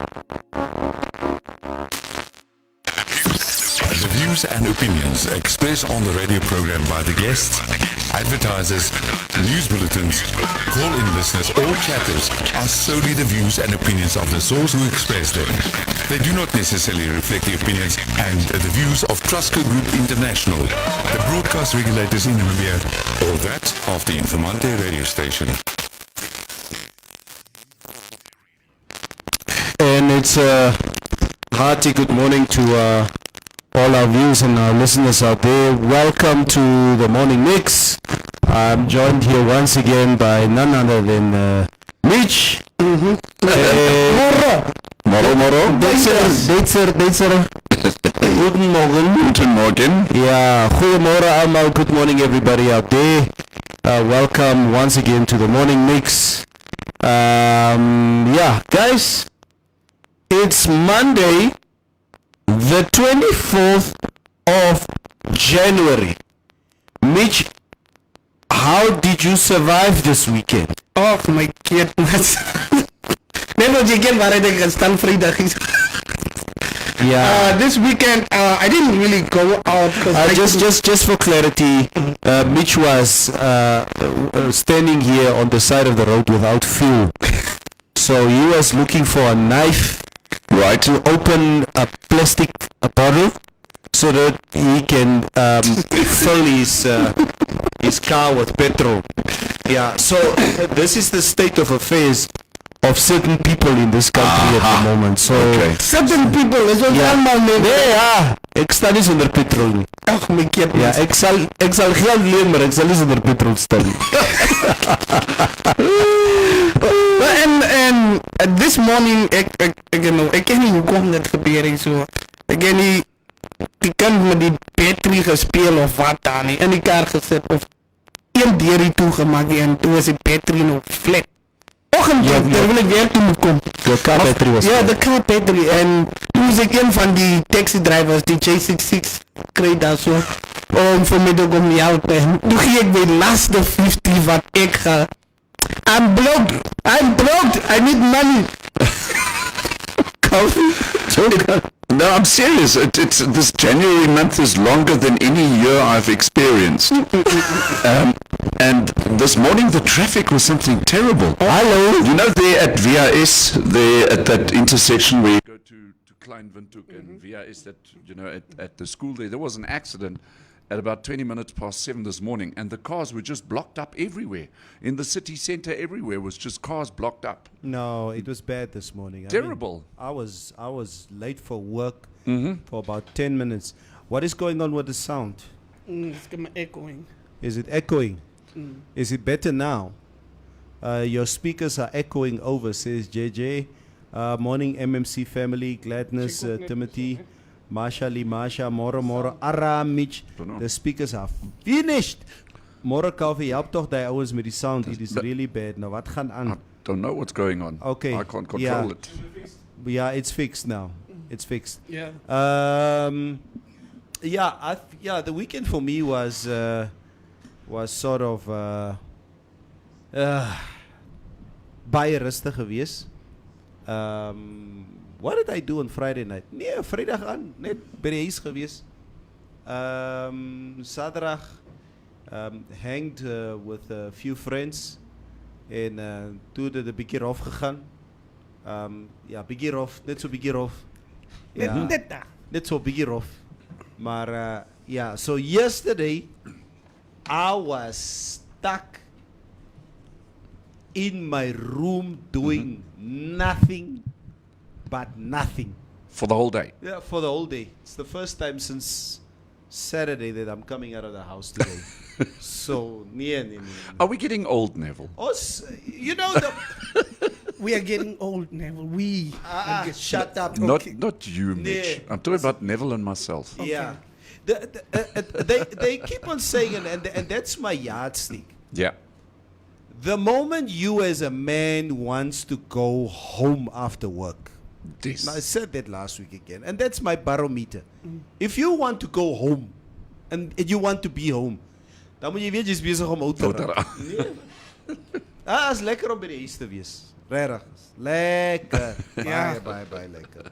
The views and opinions expressed on the radio program by the guests, advertisers, news bulletins, call-in listeners or chatters are solely the views and opinions of the source who express them. They do not necessarily reflect the opinions and the views of Trustco Group International, the broadcast regulators in Namibia, or that of the Informante radio station. And it's a hearty good morning to all our viewers and our listeners out there. Welcome to the Morning Mix. I'm joined here once again by none other than Mitch. Moro. Ditser. Guten Morgen. Yeah, goedemorgen allemaal. Good morning everybody out there. Welcome once again to the Morning Mix. Yeah, guys, it's Monday, the 24th of January. Mitch, how did you survive this weekend? Oh my goodness. Never again waar ik staan vrijdag is. Yeah. This weekend I didn't really go out because just for clarity, Mitch was standing here on the side of the road without fuel. So he was looking for a knife, right, to open a plastic bottle so that he can fill his car with petrol. Yeah, so this is the state of affairs of certain people in this country at the moment. So certain people is ons allemaal neem. Nee, ja, ek sta nie sonder petrol nie. Ach my goodness. Ja, ek sal geld leen, maar ek sal nie sonder petrol staan nie. And this morning ek ken nie hoekom dit gebeur het so. Ek ken nie die kind met die battery gespeel of wat daar nie in die kar gesit of een deurie toegemaak en toe was die battery nog flat. Oggend terwyl ek weer toe moet kom. The car battery was ja, the car battery en toen was ek een van die taxi drivers die J66 kry daar so om vir my te kom help en toe gee ek my laaste 50 wat ek ga. I'm broke, I need money. No, I'm serious. It's this January month is longer than any year I've experienced. And this morning the traffic was something terrible. Hello. You know, there at VIS, there at that intersection where you go to Klein Windhoek and VIS, that, you know, at the school there was an accident at about 20 minutes past 7 this morning, and the cars were just blocked up everywhere. In the city center, everywhere was just cars blocked up. No, it was bad this morning. Terrible. I was late for work for about 10 minutes. What is going on with the sound? It's echoing. Is it echoing? Is it better now? Your speakers are echoing over, says JJ. Morning MMC family, Gladness, Timothy. Masha, Moro, Ara, Mitch. The speakers are finished. Moro Coffee, help toch die ouwens met die sound. It is really bad. Nou, wat gaan aan? I don't know what's going on. Okay. I can't control it. Yeah, it's fixed now. It's fixed. Yeah. The weekend for me was sort of baie rustig gewees. What did I do on Friday night? Nee, Vrydag aan, net by die huis gewees. Saterdag hanged with a few friends en toe het 'n bietjie rof gegaan. Bietjie rof, net so bietjie rof. Ja, net so bietjie rof. Maar so yesterday I was stuck in my room doing nothing but nothing. For the whole day? Yeah, for the whole day. It's the first time since Saturday that I'm coming out of the house today. So, nee. Are we getting old, Neville? You know, We are getting old, Neville. shut up. Not you, Mitch. Nee. I'm talking about Neville and myself. Okay. Yeah. They keep on saying, and that's my yardstick. Yeah. The moment you as a man wants to go home after work, This. now, I said that last week again, and that's my barometer. If you want to go home, and you want to be home, dan moet jy weer jy's besig om oud te raak. Nee. Is lekker om by die huis te wees. Regtig. Lekker. Baie lekker.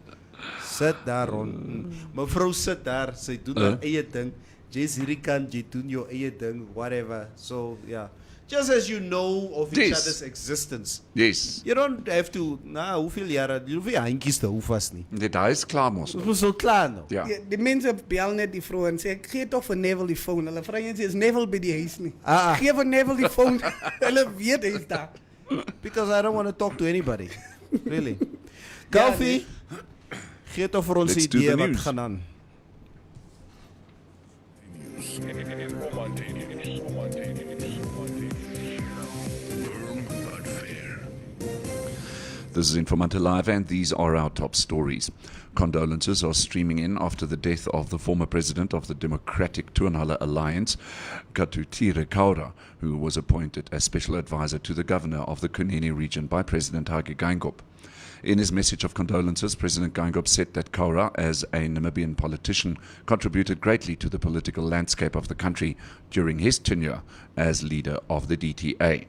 Sit daar rond. Mevrou sit daar, sy doen haar eie ding. Jy's hierdie kant, jy doen jou eie ding, whatever. So, yeah. Just as you know of each other's existence. Yes. You don't have to, hoeveel jare, jy hoef nie handjies te hou vast nie. Nee, daar is klaar mos. Ons is so klaar nou. Ja. Die mense bel net die vrou en sê, ek gee toch vir Neville die phone. Hulle vraag jy sê, is Neville by die huis nie? Gee vir Neville die phone. Hulle weet hy is daar. Because I don't want to talk to anybody. Really. Koffie, gee toch vir ons idee wat gaan aan. This is Informante Live, and these are our top stories. Condolences are streaming in after the death of the former president of the Democratic Tuanhala Alliance, Katutire Kaura, who was appointed as special advisor to the governor of the Kunene region by President Hage Geingob. In his message of condolences, President Geingob said that Kaura, as a Namibian politician, contributed greatly to the political landscape of the country during his tenure as leader of the DTA.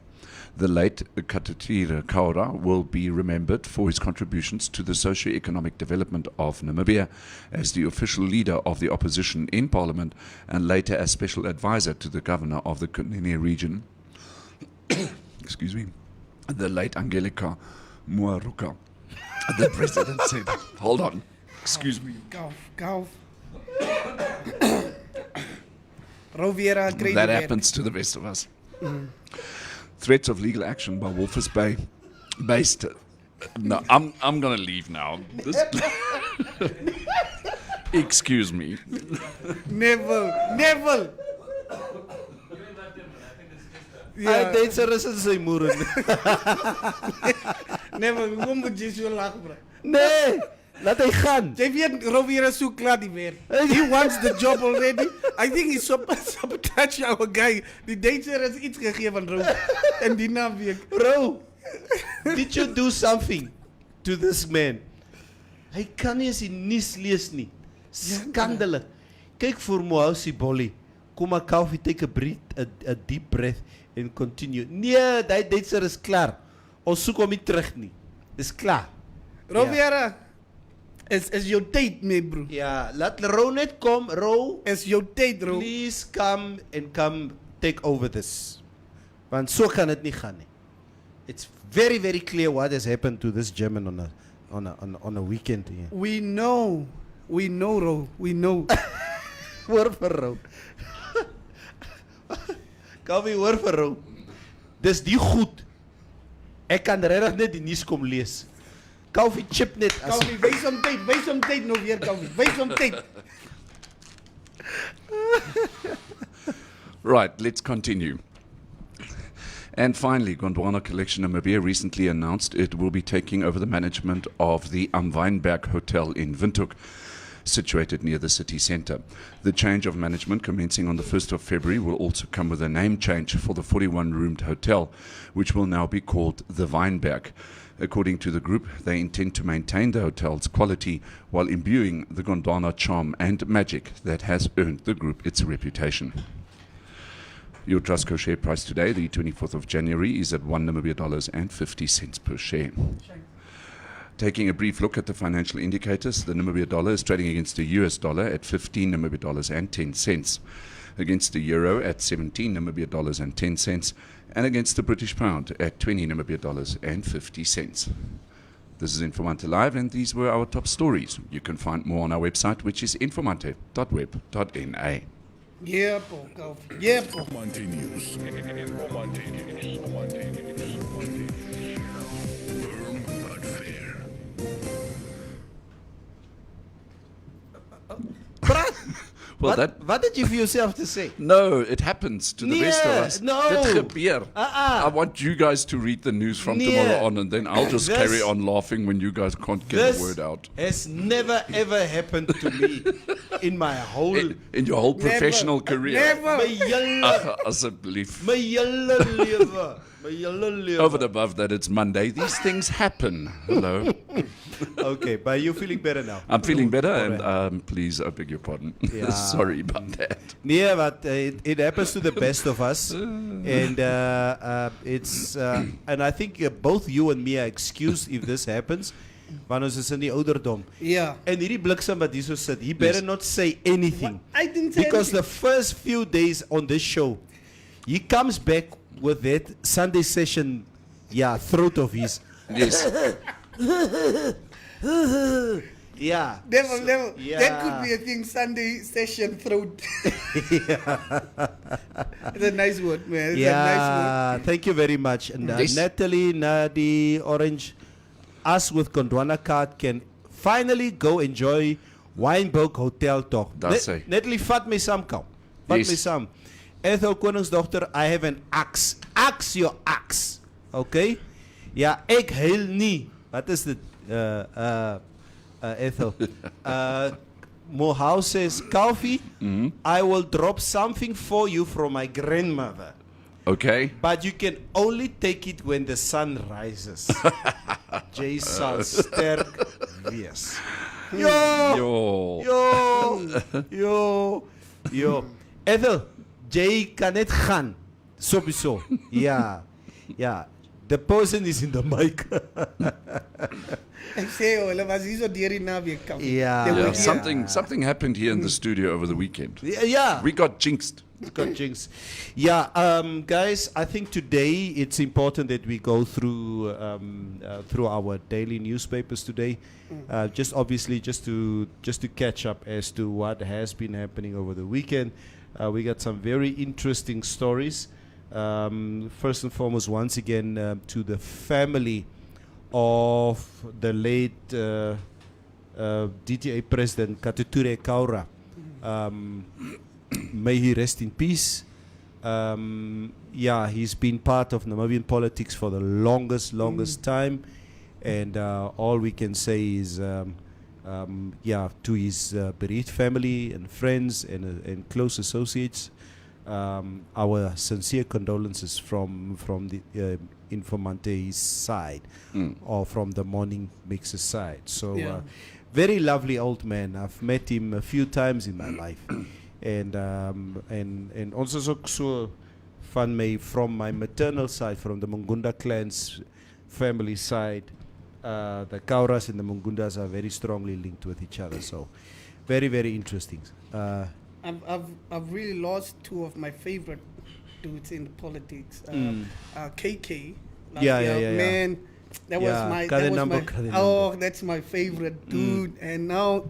The late Katutire Kaura will be remembered for his contributions to the socio-economic development of Namibia as the official leader of the opposition in parliament and later as special advisor to the governor of the Kunene region. Excuse me. The late Angelica Muaruka. The president said, hold on, excuse me. Golf. Rovera, that happens to the rest of us. Threats of legal action by Walvis Bay based. No, I'm going to leave now. Excuse me. Neville. Hy het sy rus in sy moer. Neville, hoe moet jy so lag, bro? Nee, laat hy gaan. Jy weet, Rovera so klaar die weer. He wants the job already. I think he's sabotage our guy. Die Duitser is iets gegee van Roo. En die naam week. Bro, did you do something to this man? Hy kan nie eens die nuus lees nie. Skandale. Kyk vir Mohausi Bolly. Kom maar koffie, take a deep breath and continue. Nee, die Duitser is klaar. Ons soek hom nie terug nie. Dis klaar. Rovera, is jou tyd mee, bro. Ja, laat Roo net kom. Roo, Is jou tyd, Roo. please come take over this. Want so kan dit nie gaan nie. It's very, very clear what has happened to this German on a weekend here. We know, Roo. We know. Hoor vir Roo. Koffie, hoor vir Roo. Dis die goed. Ek kan regtig net die nuus kom lees. Koffie chip net. Koffie, wys hom tyd nou weer, Koffie. Wys hom tyd. Right, let's continue. And finally, Gondwana Collection Namibia recently announced it will be taking over the management of the Weinberg Hotel in Windhoek, situated near the city centre. The change of management commencing on the 1st of February will also come with a name change for the 41-roomed hotel, which will now be called the Weinberg. According to the group, they intend to maintain the hotel's quality while imbuing the Gondwana charm and magic that has earned the group its reputation. Your Trustco share price today, the 24th of January, is at $1.50 per share. Taking a brief look at the financial indicators, the Namibia dollar is trading against the US dollar at 15 Namibia dollars and 10 cents, against the euro at 17 Namibia dollars and 10 cents, and against the British pound at 20 Namibia dollars and 50 cents. This is Informante Live, and these were our top stories. You can find more on our website, which is informante.web.na. Yeah, po, Koffie. Yeah, po. Informante News. Informante News. Firm but fair. Well, Wat did you for yourself to say? No, it happens to the rest of us. No. Dit gebeur. I want you guys to read the news from tomorrow on, and then I'll just This- carry on laughing when you guys can't get a word out. Has never ever happened to me. in my whole In your whole professional career. my hele Asseblief. my hele lewe. My hele lewe. Over and above that, it's Monday. These things happen. Hello. Okay, but you're feeling better now. I'm feeling better, and please, I beg your pardon. Yeah. Sorry about that. Yeah, but it happens to the best of us, and it's and I think both you and me are excused if this happens. Want ons is in die ouderdom. Yeah. En hierdie bliksem wat hier so sit, he better not say anything. I didn't say Because anything. the first few days on this show, he comes back with that Sunday session, throat of his. Yes. Yeah. Level. yeah. That could be a thing. Sunday session throat. It's a nice word, man. It's a nice word. Thank you very much. And Yes. Natalie, Nadi, Orange, us with Gondwana card can finally go enjoy Wynberg Hotel toch. That's it. Natalie, vat my saam kou. Vat Yes. my saam. Ethel Koningsdochter, I have an axe. Axe your axe. Okay? Ja, ek huil nie. Wat is dit? Ethel. Mohouse says, Kalfie, I will drop something for you from my grandmother. Okay. But you can only take it when the sun rises. Jy sal sterk wees. Yo. Ethel, jy kan net gaan. Sowieso. Ja. The person is in the mic. Ek sê hulle was hier so deur die naweek kam. Yeah. They were Yeah, here. something happened here in the studio over the weekend. Yeah. We got jinxed. Got jinx. Yeah, guys, I think today it's important that we go through through our daily newspapers today. Just obviously just to catch up as to what has been happening over the weekend. We got some very interesting stories. First and foremost, once again, to the family of the late DTA President Katuture Kaura. May he rest in peace. He's been part of Namibian politics for the longest time, and all we can say is, to his bereaved family and friends and close associates, our sincere condolences from the Informante's side, or from the Morning Mixer side. So, very lovely old man. I've met him a few times in my life. And ons is ook so from my maternal side, from the Mungunda clan's family side, the Kauras and the Mungundas are very strongly linked with each other. So, very, very interesting. I've really lost two of my favorite dudes in politics. KK. Man, that was my. That's my favorite dude. And now,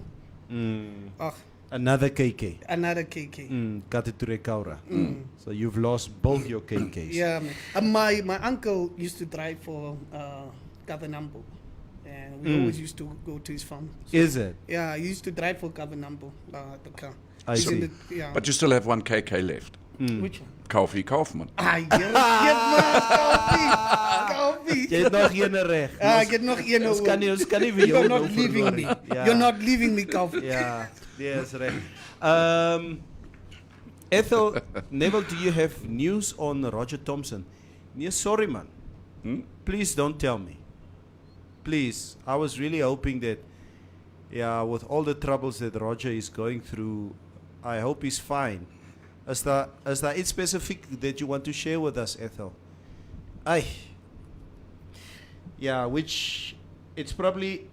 another KK. Another KK. Katuture Kaura. So you've lost both your KKs. Yeah, man. My uncle used to drive for Kavanambo. And we always used to go to his farm. So, is it? Yeah, he used to drive for Kavanambo, the car. I see. But you still have one KK left. Which one? Kalfie Kaufman. Koffie. Jy het nog een reg. Ek het nog een. Ons kan nie vir jou You're nou not leaving verloor me. nie. Ja. You're not leaving me, Koffie. Yeah, yes, right. Ethel, Neville, do you have news on Roger Thompson? Yes, sorry, man. Please don't tell me. Please, I was really hoping that, with all the troubles that Roger is going through, I hope he's fine. Is there iets specific that you want to share with us, Ethel? Which it's probably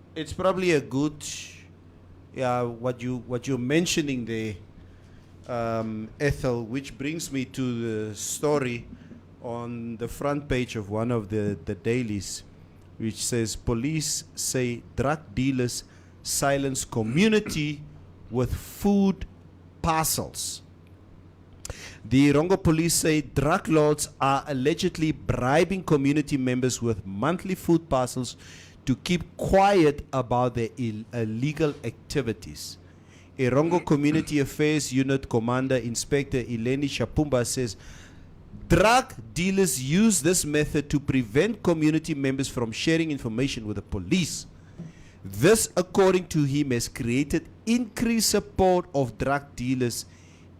a good, what you're mentioning there, Ethel, which brings me to the story on the front page of one of the dailies, which says police say drug dealers silence community with food parcels. The Rongo police say drug lords are allegedly bribing community members with monthly food parcels to keep quiet about their illegal activities. Erongo Community Affairs Unit Commander Inspector Eleni Shapumba says drug dealers use this method to prevent community members from sharing information with the police. This, according to him, has created increased support of drug dealers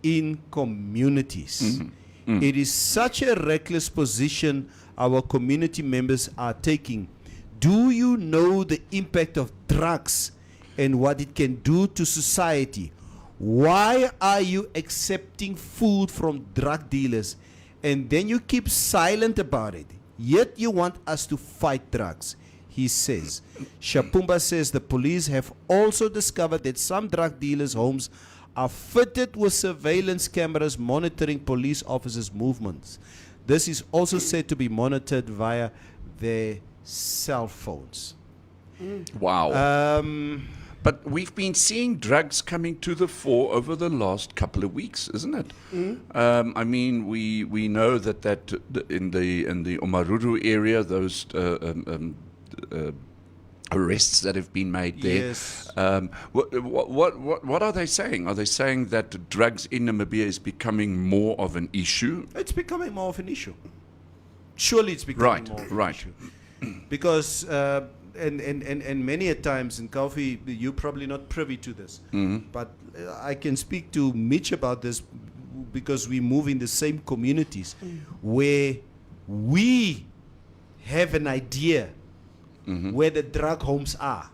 in communities. It is such a reckless position our community members are taking. Do you know the impact of drugs and what it can do to society? Why are you accepting food from drug dealers and then you keep silent about it? Yet you want us to fight drugs, he says. Shapumba says the police have also discovered that some drug dealers' homes are fitted with surveillance cameras monitoring police officers' movements. This is also said to be monitored via their cell phones. Wow. But we've been seeing drugs coming to the fore over the last couple of weeks, isn't it? I mean, we know that in the Omaruru area, those arrests that have been made there. Yes. What are they saying? Are they saying that drugs in Namibia is becoming more of an issue? It's becoming more of an issue. Surely it's becoming more of an issue. Because, and many a times, and Kofi, you're probably not privy to this, but I can speak to Mitch about this because we move in the same communities where we have an idea where the drug homes are.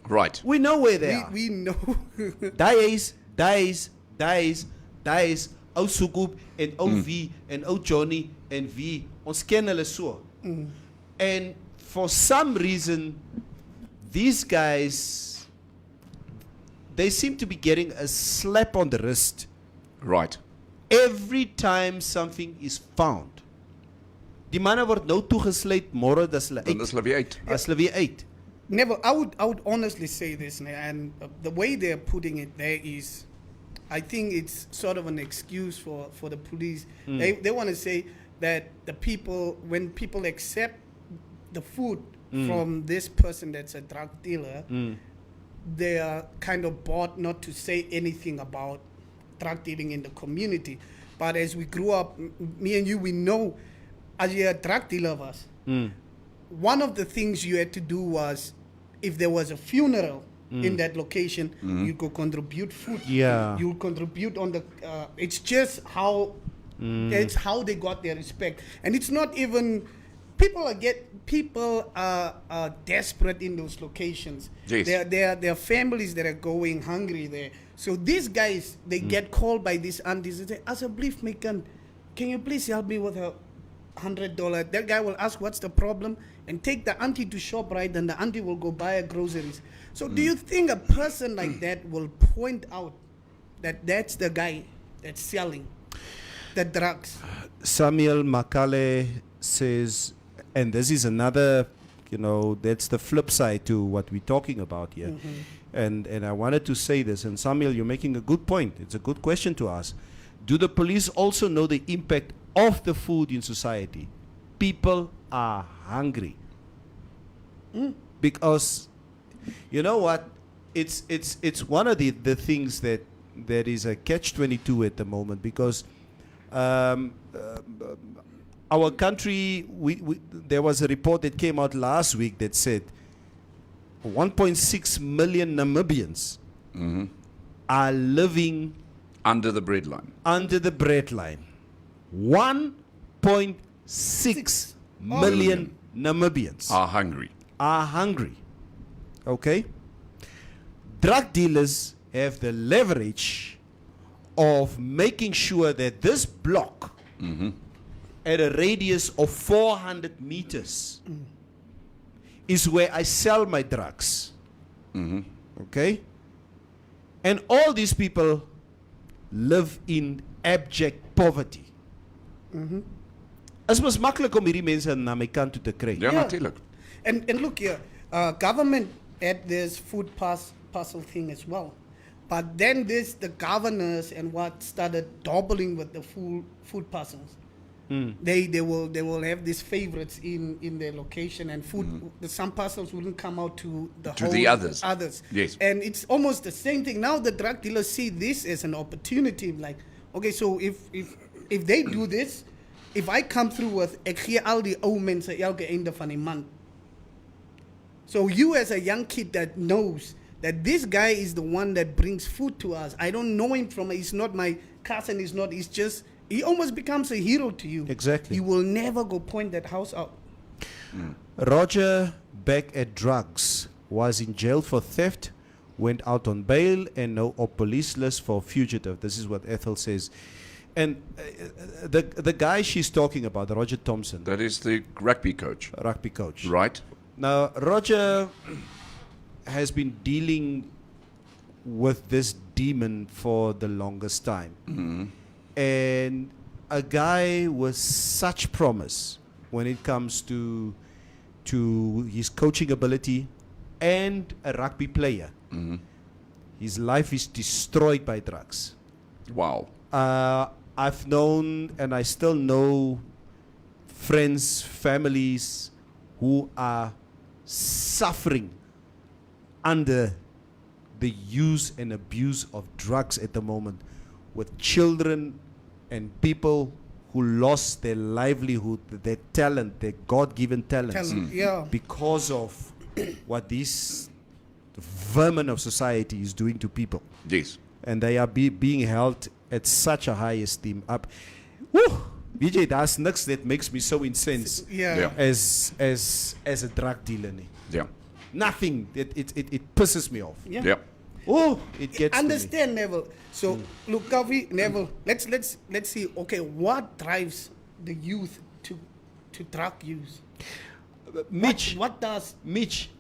Right. We know where they are. We know. Dies, ou Sukup en ou V en ou Johnny en V. Ons ken hulle so. And for some reason, these guys, they seem to be getting a slap on the wrist Right. every time something is found. Die manne word nou toegesluit, môre dis hulle Dan is hulle weer uit. as hulle weer uit. Never. I would honestly say this, and the way they're putting it there is, I think it's sort of an excuse for the police. They want to say that the people, when people accept the food from this person that's a drug dealer, they are kind of bought not to say anything about drug dealing in the community. But as we grew up, me and you, we know, as you're a drug dealer of us, one of the things you had to do was, if there was a funeral in that location, you could contribute food. Yeah. You contribute on the. It's just how. It's how they got their respect, and it's not even. People are desperate in those locations. Yes. There are families that are going hungry there. So these guys, they get called by these aunties and say, "Asseblief, my kind, can you please help me with $100?" That guy will ask, "What's the problem?" and take the auntie to shop, right? And the auntie will go buy her groceries. So do you think a person like that will point out that that's the guy that's selling the drugs? Samuel Makale says, and this is another, that's the flip side to what we're talking about here. And I wanted to say this, and Samuel, you're making a good point. It's a good question to ask. Do the police also know the impact of the food in society? People are hungry. Because, you know what? It's one of the things that is a catch-22 at the moment, because our country, there was a report that came out last week that said 1.6 million Namibians are living Under the breadline. under the breadline. 1.6 million Namibians Are hungry. are hungry. Okay? Drug dealers have the leverage of making sure that this block at a radius of 400 meters is where I sell my drugs. Okay? And all these people live in abject poverty. Is mos maklik om hierdie mense na my kant toe te kry. Ja, natuurlijk. And look here, government had this food parcel thing as well. But then the governors and what started doubling with the food parcels. They will have these favorites in their location, and food. Some parcels wouldn't come out to the others. Yes. And it's almost the same thing. Now the drug dealers see this as an opportunity. Like, okay, so if they do this, if I come through with ek gee al die ou mense elke einde van die maand. So you as a young kid that knows that this guy is the one that brings food to us. I don't know him from, he's not my cousin, he's just, he almost becomes a hero to you. Exactly. You will never go point that house out. Roger, back at drugs, was in jail for theft, went out on bail, and now on police list for fugitive. This is what Ethel says. And the guy she's talking about, Roger Thompson, That is the rugby coach, rugby coach. right? Now, Roger has been dealing with this demon for the longest time. And a guy with such promise when it comes to his coaching ability and a rugby player. His life is destroyed by drugs. Wow. I've known, and I still know, friends, families who are suffering under the use and abuse of drugs at the moment, with children and people who lost their livelihood, their talent, their God-given talents, Yeah. because of what this vermin of society is doing to people. Yes. And they are being held at such a high esteem. Woo! BJ, that's niks that makes me so incensed Yeah. as a drug dealer. Nee. Yeah. Nothing. It pisses me off. Yeah. Yeah. Oh, it gets Understand, Neville. So, look, Kavi, Neville, let's see, okay, what drives the youth to drug use? to me. Mitch, What does... Mitch,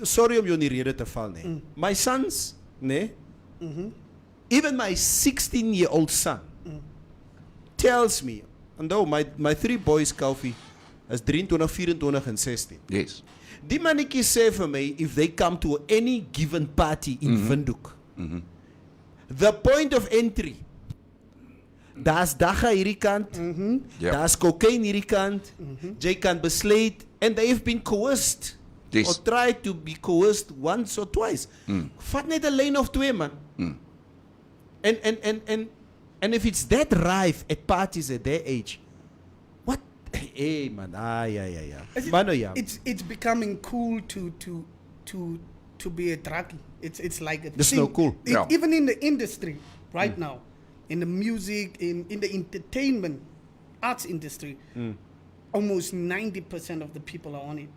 sorry om jou in die rede te val, nee. My sons, nee, even my 16-year-old son tells me, and though my three boys, Kofi, is 23, 24 and 16. Yes. Die mannetjie sê vir my, if they come to any given party in Windhoek, the point of entry, daar's dagga hierdie kant, Ja. daar's cocaine hierdie kant, jy kan besluit, and they have been coerced, Yes. or tried to be coerced once or twice. Vat net 'n lyn of twee, man. And if it's that rife at parties at their age, what? Hey, man, yeah. Mano, yeah. It's becoming cool to be a druggie. It's like a It's thing. no cool. Yeah. Even in the industry right now, in the music, in the entertainment, arts industry, almost 90% of the people are on it.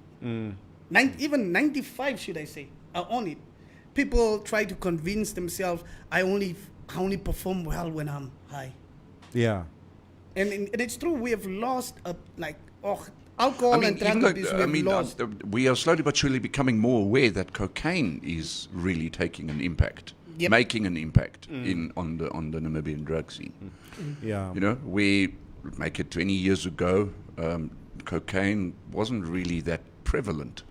Even 95, should I say, are on it. People try to convince themselves, I only perform well when I'm high. Yeah. And it's true, we have lost alcohol and drug abuse. We have lost. We are slowly but surely becoming more aware that cocaine is really taking an impact, Yep. making an impact on the Namibian drug scene. Yeah. You know, we make it 20 years ago, cocaine wasn't really that prevalent.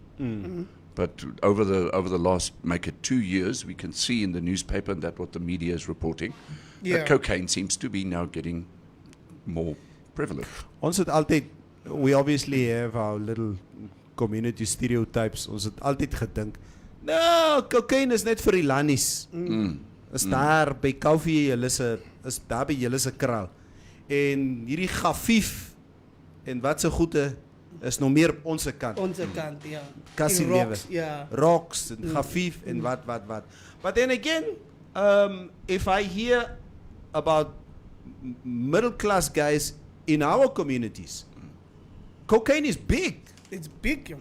But over the last, make it 2 years, we can see in the newspaper that what the media is reporting, Yeah. that cocaine seems to be now getting more prevalent. Ons het altyd, we obviously have our little community stereotypes. Ons het altyd gedink, no, cocaine is net vir die lannies. Is daar by Koffie, is daar by julle se kraal. En hierdie gafief en wat se goede is nog meer op onze kant. Onze kant, ja. Kassie In lewe. rocks, ja. Rocks en gafief en wat. But then again, if I hear about middle class guys in our communities, cocaine is big. It's big, yo.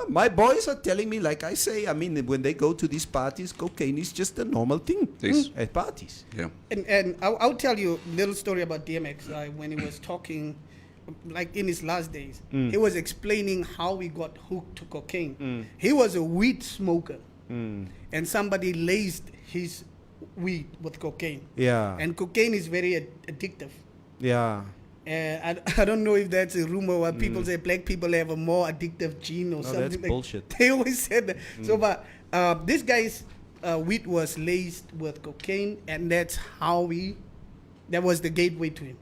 My boys are telling me, like I say, I mean, when they go to these parties, cocaine is just a normal thing Yes. at parties. Yeah. And I'll tell you a little story about DMX. When he was talking, like in his last days, he was explaining how he got hooked to cocaine. He was a weed smoker, and somebody laced his weed with cocaine. Yeah. And cocaine is very addictive. Yeah. I don't know if that's a rumor where people say black people have a more addictive gene or something. that's bullshit. They always said that. So, but this guy's weed was laced with cocaine, and that's how that was the gateway to him.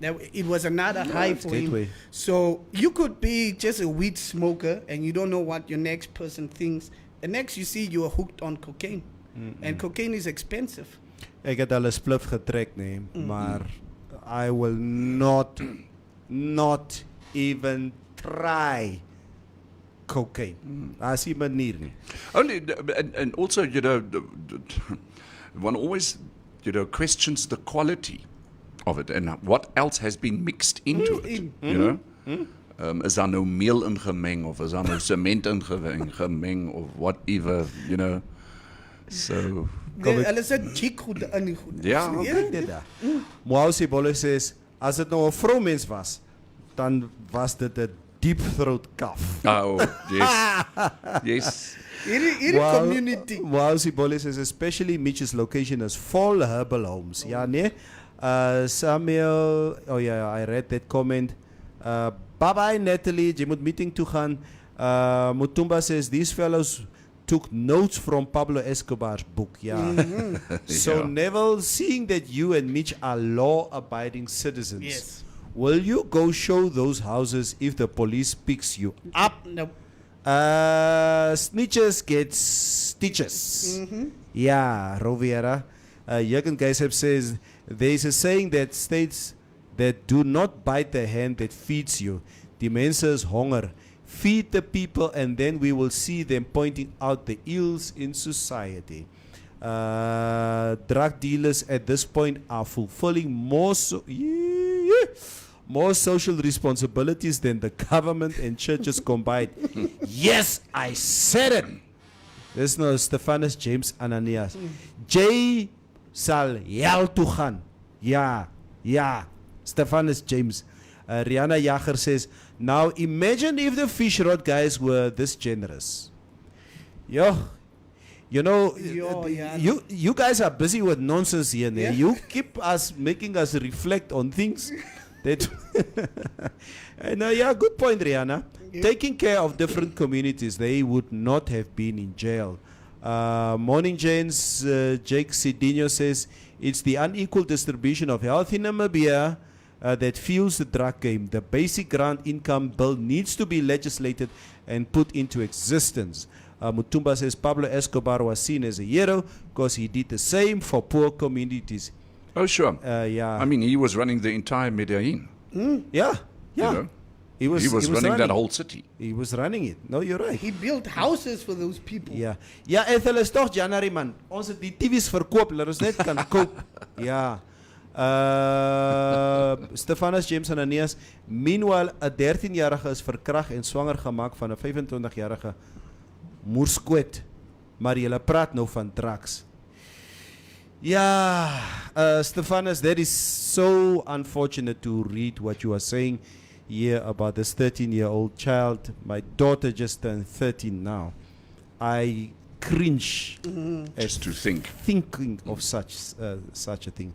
That it was another high it's for gateway. him. So you could be just a weed smoker, and you don't know what your next person thinks. The next you see, you are hooked on cocaine, and cocaine is expensive. Ek het al 'n spliff getrek, nee, maar I will not even try cocaine. As die manier nie. Only, and also, one always, questions the quality of it and what else has been mixed into it. Is daar nou meel ingemeng of is daar nou cement ingemeng of whatever, So Hulle sit chick goed in die goed. ja, Kyk dit daar. Moausi Bolle sê, as dit nou 'n vroumens was, dan was dit 'n deep throat kaf. oh, yes, yes. Hierdie community. Moausi Bolle says, especially Mitch's location is full herbal homes. Ja, nee. Samuel, oh yeah, I read that comment. Bye-bye, Natalie. Jy moet meeting toe gaan. Mutumba says, these fellows took notes from Pablo Escobar's book. Yeah. So, Yeah. Neville, seeing that you and Mitch are law-abiding citizens, Yes. will you go show those houses if the police picks you up? Nope. Snitches get stitches. Yeah, Rovera. Jürgen Geisep says, there is a saying that states that do not bite the hand that feeds you. Die mense is honger. Feed the people and then we will see them pointing out the ills in society. Drug dealers at this point are fulfilling more social responsibilities than the government and churches combined. Yes, I said it. Dis nou Stephanus James Ananias. J sal hel toe gaan. Ja. Stephanus James. Rihanna Jager says, now imagine if the fish rod guys were this generous. Yo, you guys are busy with nonsense here. Yeah. You keep making us reflect on things that. And good point, Rihanna. Yeah. Taking care of different communities, they would not have been in jail. Morning James, Jake Sidinho says, it's the unequal distribution of health in Namibia that fuels the drug game. The basic grant income bill needs to be legislated and put into existence. Mutumba says Pablo Escobar was seen as a hero because he did the same for poor communities. Oh, sure. Yeah. I mean, he was running the entire Medellin. Yeah. He was running that whole city. He was running it. No, you're right. He built houses for those people. Ja, Ethel is toch January man. Ons het die TV's verkoop, laat ons net kan koop. Ja. Stephanus James Ananias, meanwhile, 'n 13-jarige is verkragt en swanger gemaak van 'n 25-jarige moerskoot. Maar julle praat nou van drugs. Ja, Stephanus, that is so unfortunate to read what you are saying here about this 13-year-old child. My daughter just turned 13 now. I cringe Just to think. thinking of such a thing.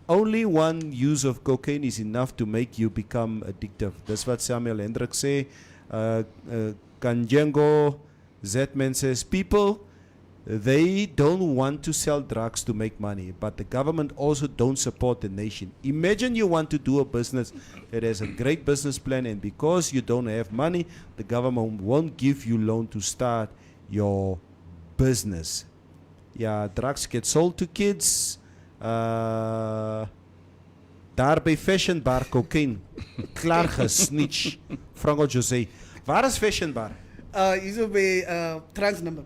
Only one use of cocaine is enough to make you become addictive. That's what Samuel Hendrik say. Kanjengo Zetman says, people, they don't want to sell drugs to make money, but the government also don't support the nation. Imagine you want to do a business that has a great business plan, and because you don't have money, the government won't give you loan to start your business. Yeah, drugs get sold to kids. Daar by Fashion Bar cocaine. Klaar gesnitch. Franco Jose. Waar is Fashion Bar? Hier so by Transnumber.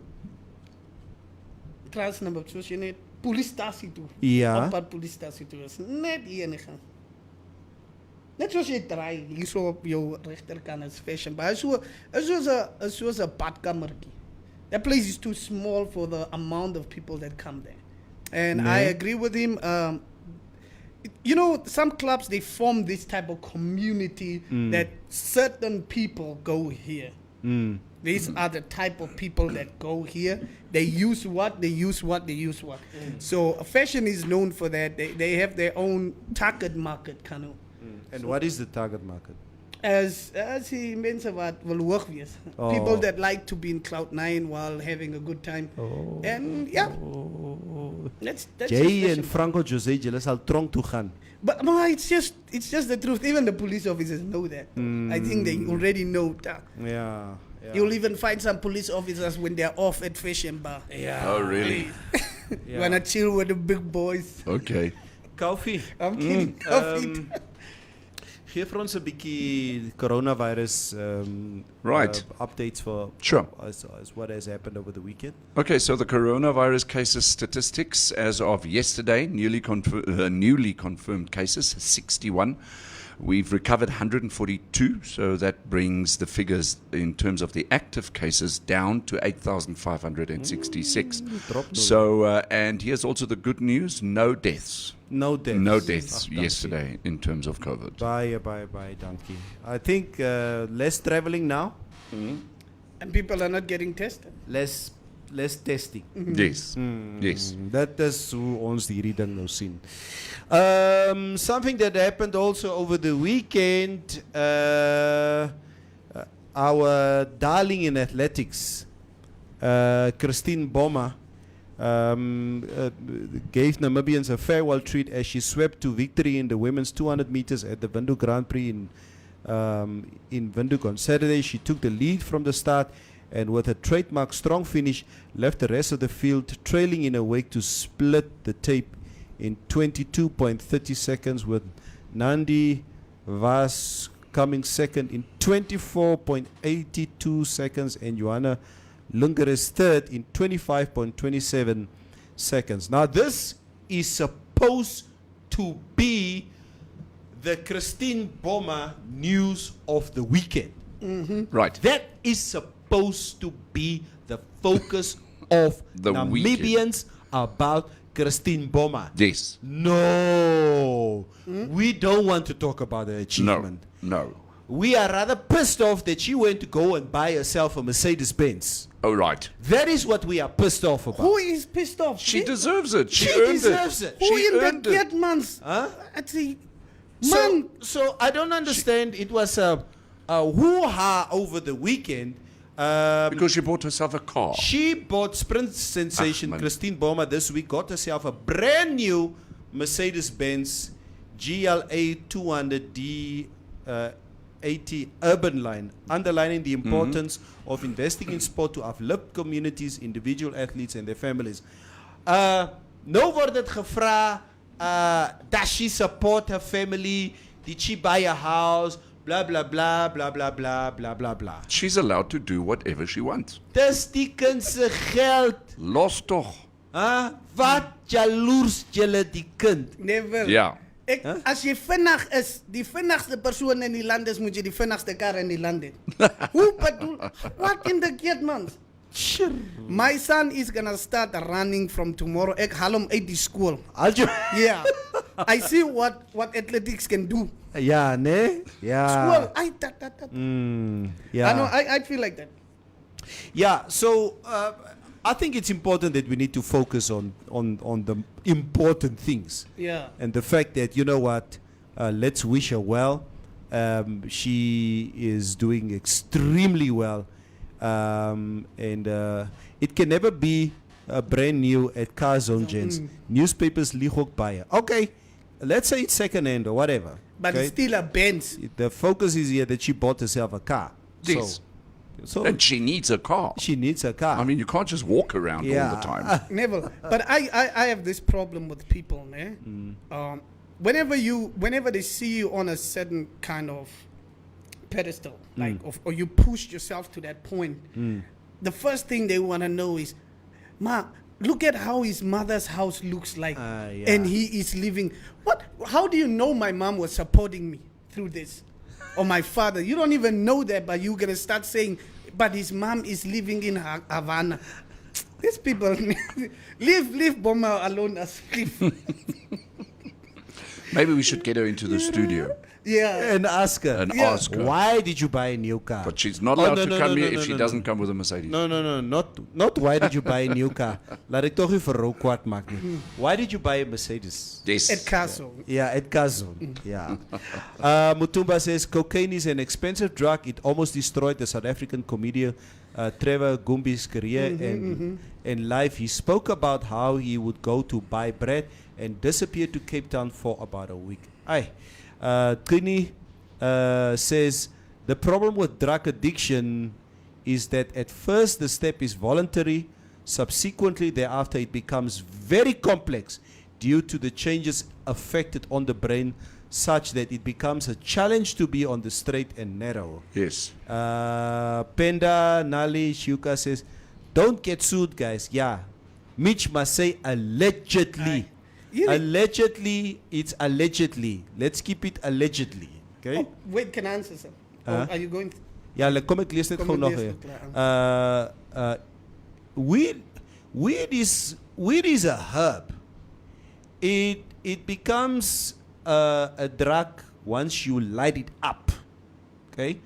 Transnumber, soos jy net polisiestasie toe. Ja. Op pad polisiestasie toe is. Net hier in die gang. Net soos jy draai, hier so op jou regterkant is Fashion Bar. Is soos 'n badkamertjie. That place is too small for the amount of people that come there. And I agree with him. Some clubs, they form this type of community that certain people go here. These are the type of people that go here. They use what. So fashion is known for that. They have their own target market, kind of. And what is the target market? As he mentioned, what will work with people that like to be in cloud nine while having a good time. And yeah, that's Jay and Franco Jose, julle sal tronk toe gaan. But it's just the truth. Even the police officers know that. I think they already know that. Yeah. You'll even find some police officers when they're off at Fashion Bar. Yeah. Oh, really? You wanna chill with the big boys. Okay. Coffee. I'm kidding. Coffee. Geef vir ons 'n bietjie coronavirus Right. updates for Sure. as what has happened over the weekend. Okay, so the coronavirus cases statistics as of yesterday, newly confirmed cases, 61. We've recovered 142, so that brings the figures in terms of the active cases down to 8,566. So, and here's also the good news, no deaths. No deaths. No deaths Dankie. yesterday in terms of COVID. Bye, dankie. I think less traveling now, And people are not getting tested. less testing. Yes, yes. That is hoe ons hierdie ding nou sien. Something that happened also over the weekend, our darling in athletics, Christine Boma, gave Namibians a farewell treat as she swept to victory in the women's 200 meters at the Windhoek Grand Prix in Windhoek on Saturday. She took the lead from the start and with a trademark strong finish left the rest of the field trailing in a wake to split the tape in 22.30 seconds, with Nandi Vas coming second in 24.82 seconds and Johanna Lungeres third in 25.27 seconds. Now this is supposed to be the Christine Boma news of the weekend. Right. That is supposed to be the focus of The Namibians about Christine Boma. Yes. No, we don't want to talk about her achievement. No. We are rather pissed off that she went to go and buy herself a Mercedes-Benz. Oh, right. That is what we are pissed off about. Who is pissed off? She deserves it. She She earned deserves it. Who She in the earned it. get months? Huh? At the So, man. so I don't understand. It was a hoo-ha over the weekend. Because she bought herself a car. She bought sprint sensation man. Christine Boma this week, got herself a brand new Mercedes-Benz GLA 200D 80 Urban Line, underlining the importance of investing in sport to uplift communities, individual athletes and their families. Nou word dit gevra, does she support her family? Did she buy a house? Blah, blah, blah, blah, blah, blah, blah, blah, blah. She's allowed to do whatever she wants. Dis die kind se geld. Los toch. Wat jaloers julle die kind. Never. Ja. As jy vinnig is, die vinnigste persoon in die land is, moet jy die vinnigste kar in die land hê. Hoe bedoel? What in the get man? Sure. My son is gonna start running from tomorrow. Ek haal hom uit die skool. Yeah. I see what athletics can do. Ja, ne? Ja. School. Ja. I know. I feel like that. Yeah, so I think it's important that we need to focus on the important things. Yeah. And the fact that, you know what, let's wish her well. She is doing extremely well. And it can never be brand new at car zone, gents. Newspapers lieg ook baie. Okay, let's say it's second hand or whatever. But okay? it's still a Benz. The focus is here that she bought herself a car. Yes. So And she needs a car. she needs a car. I mean, you can't just walk around all the time. Never. But I have this problem with people, man. Whenever they see you on a certain kind of pedestal, like or you push yourself to that point, the first thing they want to know is, Ma, look at how his mother's house looks like, Yeah. and he is living. What? How do you know my mom was supporting me through this, or my father? You don't even know that, but you're gonna start saying, but his mom is living in Havana. These people leave Boma alone as Maybe we should get her into the studio Yeah. and ask her. and ask her. Why did you buy a new car? But she's not allowed no, to no, come no, here no, if she no, doesn't come with a Mercedes. No, not why did you buy a new car. Laat ek tog nie vir Rou kwaad maak nie. Why did you buy a Mercedes? Yes. At Castle. Yeah, at Kazon. Yeah. Mutumba says cocaine is an expensive drug. It almost destroyed the South African comedian Trevor Gumbi's career and life. He spoke about how he would go to buy bread and disappear to Cape Town for about a week. Trini says the problem with drug addiction is that at first the step is voluntary. Subsequently, thereafter, it becomes very complex due to the changes affected on the brain, such that it becomes a challenge to be on the straight and narrow. Yes. Penda, Nali, Shuka says, don't get sued, guys. Yeah. Mitch must say allegedly. Allegedly, it's allegedly. Let's keep it allegedly. Okay? Oh, wait, can I answer, sir? Are you going to... Ja, kom ek lees dit gou nog hier. Weed is a herb. It becomes a drug once you light it up. Okay?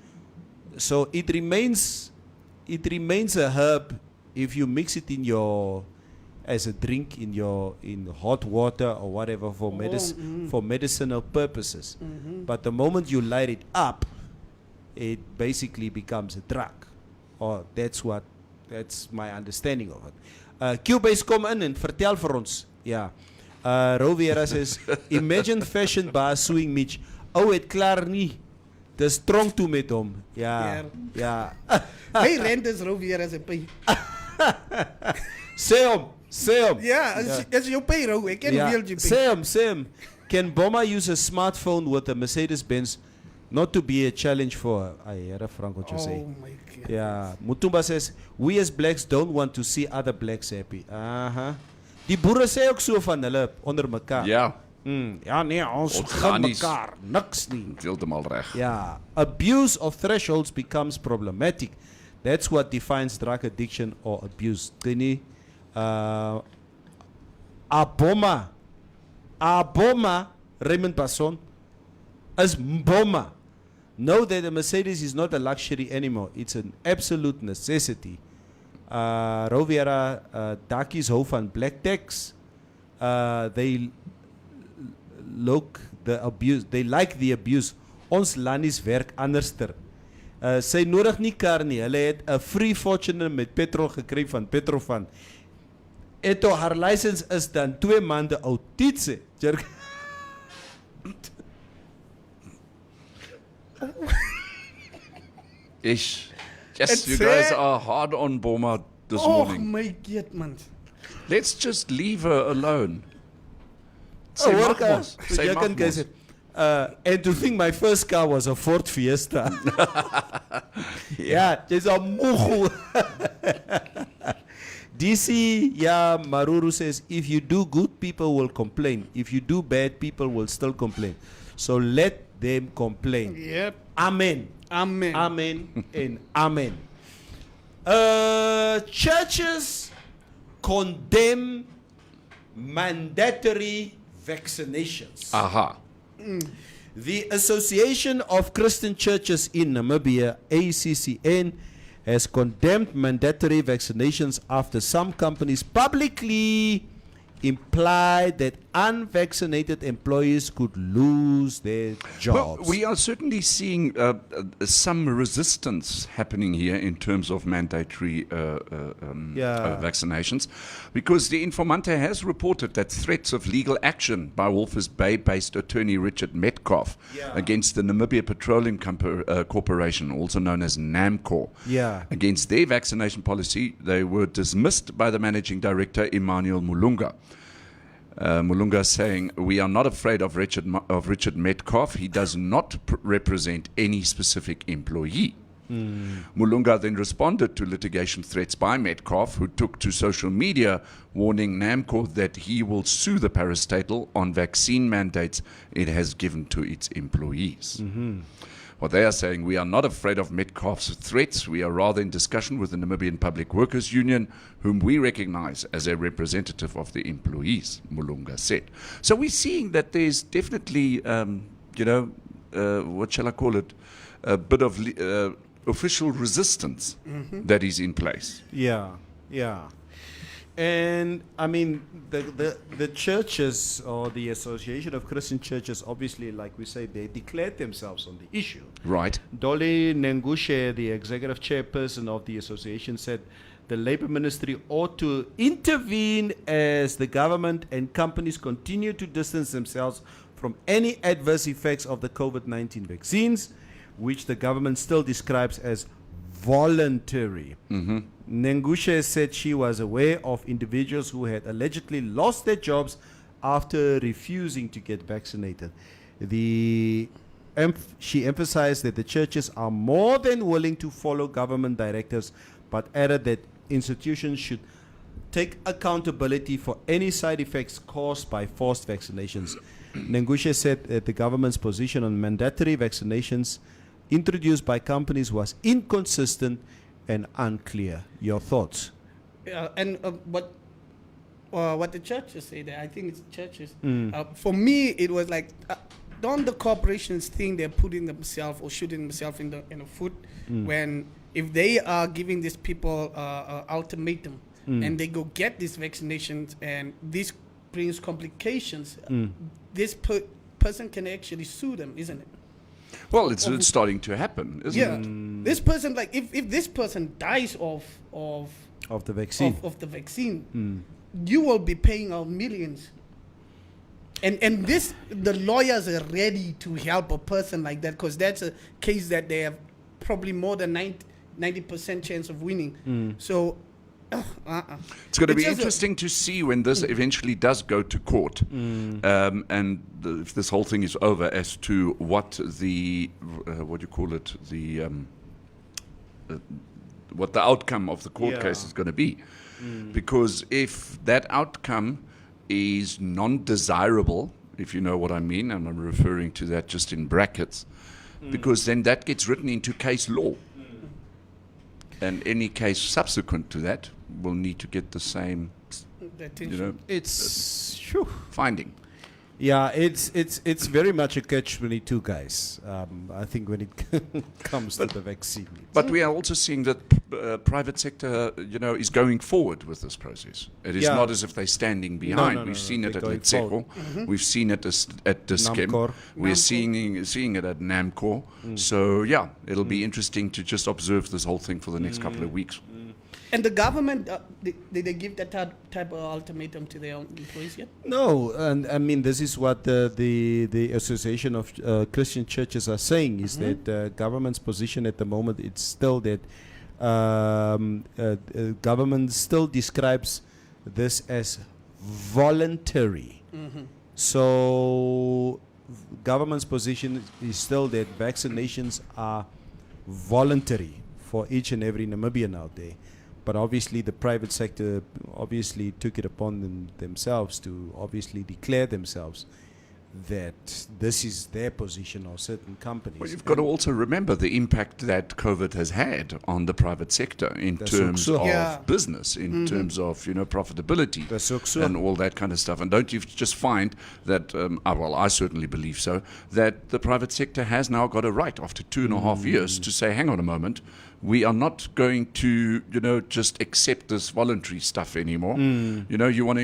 So it remains a herb if you mix it as a drink in hot water or whatever for medicinal purposes. But the moment you light it up, it basically becomes a drug. Or that's my understanding of it. Cubase kom in en vertel vir ons. Ja. Roviera says, imagine fashion bar suing Mitch. Oh, het klaar nie. Dis tronk toe met hom. Ja. Ja. Hy rent is Roviera se pay. Sê hom. Ja, as jou pay Ro, ek ken veel jy pay. Sê hom. Can Boma use a smartphone with a Mercedes-Benz not to be a challenge for her? Frank what you say. Oh my God. Yeah. Mutumba says, we as blacks don't want to see other blacks happy. Die boere sê ook so van hulle onder mekaar. Ja. Ja nee, ons gaan mekaar niks nie. Heeltemal reg. Yeah. Abuse of thresholds becomes problematic. That's what defines drug addiction or abuse. Tini Aboma Raymond Passon as Mboma. Know that a Mercedes is not a luxury anymore. It's an absolute necessity. Roviera Dakis hou van black tax. They like the abuse. Ons lannies werk anderster. Sy nodig nie kar nie. Hulle het 'n free fortune met petrol gekry van Petrofan. Eto haar license is dan 2 maande oud. Tietse. Yes, you guys are hard on Boma this morning. Oh my God, man. Let's just leave her alone. And to think my first car was a Ford Fiesta. Yeah, there's a mugu. DC, yeah, Maruru says, if you do good, people will complain. If you do bad, people will still complain. So let them complain. Yep. Amen. Amen. Amen and amen. Churches condemn mandatory vaccinations. Aha. The Association of Christian Churches in Namibia, ACCN, has condemned mandatory vaccinations after some companies publicly implied that unvaccinated employees could lose their jobs. Well, we are certainly seeing some resistance happening here in terms of mandatory vaccinations, because the Informante has reported that threats of legal action by Walvis Bay-based attorney Richard Metcalf against the Namibia Petroleum Corporation, also known as NAMCOR, against their vaccination policy, they were dismissed by the managing director, Emmanuel Mulunga. Mulunga saying, we are not afraid of Richard Metcalf. He does not represent any specific employee. Mulunga then responded to litigation threats by Metcalf, who took to social media warning NAMCOR that he will sue the parastatal on vaccine mandates it has given to its employees. What they are saying, we are not afraid of Metcalf's threats. We are rather in discussion with the Namibian Public Workers Union, whom we recognize as a representative of the employees, Mulunga said. So we're seeing that there's definitely, what shall I call it, a bit of official resistance that is in place. Yeah. And I mean, the churches or the Association of Christian Churches, obviously, like we say, they declared themselves on the issue. Right. Dolly Nengushe, the executive chairperson of the association, said the Labour Ministry ought to intervene as the government and companies continue to distance themselves from any adverse effects of the COVID-19 vaccines, which the government still describes as voluntary. Nengushe said she was aware of individuals who had allegedly lost their jobs after refusing to get vaccinated. She emphasized that the churches are more than willing to follow government directives, but added that institutions should take accountability for any side effects caused by forced vaccinations. Nengushe said that the government's position on mandatory vaccinations introduced by companies was inconsistent and unclear. Your thoughts? And what the churches say there, I think it's churches. For me, it was like, don't the corporations think they're putting themselves or shooting themselves in the foot when if they are giving these people ultimatum and they go get these vaccinations and this brings complications, this person can actually sue them, isn't it? Well, it's starting to happen, isn't it? This person, like, if this person dies of the vaccine, you will be paying out millions. And the lawyers are ready to help a person like that because that's a case that they have probably more than 90% chance of winning. So it's going to be interesting to see when this eventually does go to court, and if this whole thing is over, as to what the what do you call it, the what the outcome of the court case is going to be, because if that outcome is non-desirable, if you know what I mean, and I'm referring to that just in brackets, because then that gets written into case law, and any case subsequent to that will need to get the same, it's finding. Yeah, it's very much a catch-22, guys. I think when it comes to the vaccine. But we are also seeing that private sector, is going forward with this process. It is not as if they're standing behind. We've seen it at Letseko. We've seen it at Diskim. We're seeing it at Namcor. So, it'll be interesting to just observe this whole thing for the next couple of weeks. And the government, did they give that type of ultimatum to their own employees yet? No, and I mean, this is what the Association of Christian Churches are saying, is that government's position at the moment, it's still that government still describes this as voluntary. So government's position is still that vaccinations are voluntary for each and every Namibian out there. But obviously the private sector obviously took it upon themselves to obviously declare themselves that this is their position, or certain companies. Well, you've got to also remember the impact that COVID has had on the private sector in terms of business, in terms of profitability and all that kind of stuff. And don't you just find that, I certainly believe so, that the private sector has now got a right after 2.5 years to say, hang on a moment, we are not going to, just accept this voluntary stuff anymore. You want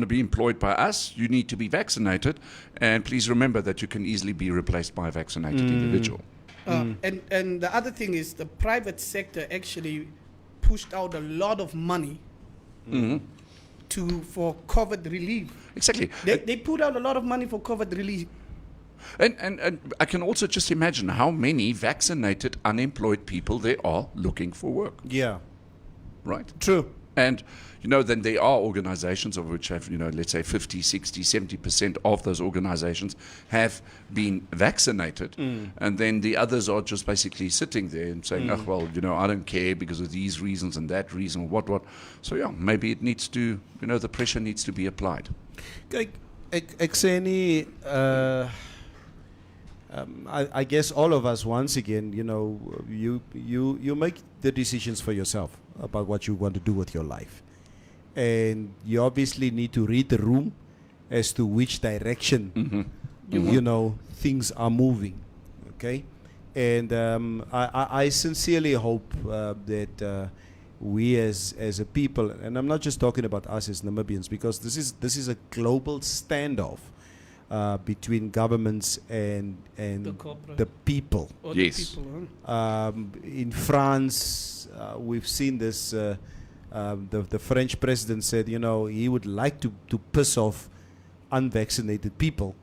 to be employed by us, you need to be vaccinated, and please remember that you can easily be replaced by a vaccinated individual. And the other thing is the private sector actually pushed out a lot of money for COVID relief. Exactly. They put out a lot of money for COVID relief. And I can also just imagine how many vaccinated unemployed people there are looking for work. Yeah. Right? True. And, then there are organizations of which have, let's say 50, 60, 70% of those organizations have been vaccinated. And then the others are just basically sitting there and saying, I don't care because of these reasons and that reason, what. So, maybe it needs to, the pressure needs to be applied. Xeni, I guess all of us, once again, you make the decisions for yourself about what you want to do with your life. And you obviously need to read the room as to which direction, things are moving. Okay? And I sincerely hope that we as a people, and I'm not just talking about us as Namibians, because this is a global standoff between governments and the people. Yes. The people, in France, we've seen this. The French president said, he would like to piss off unvaccinated people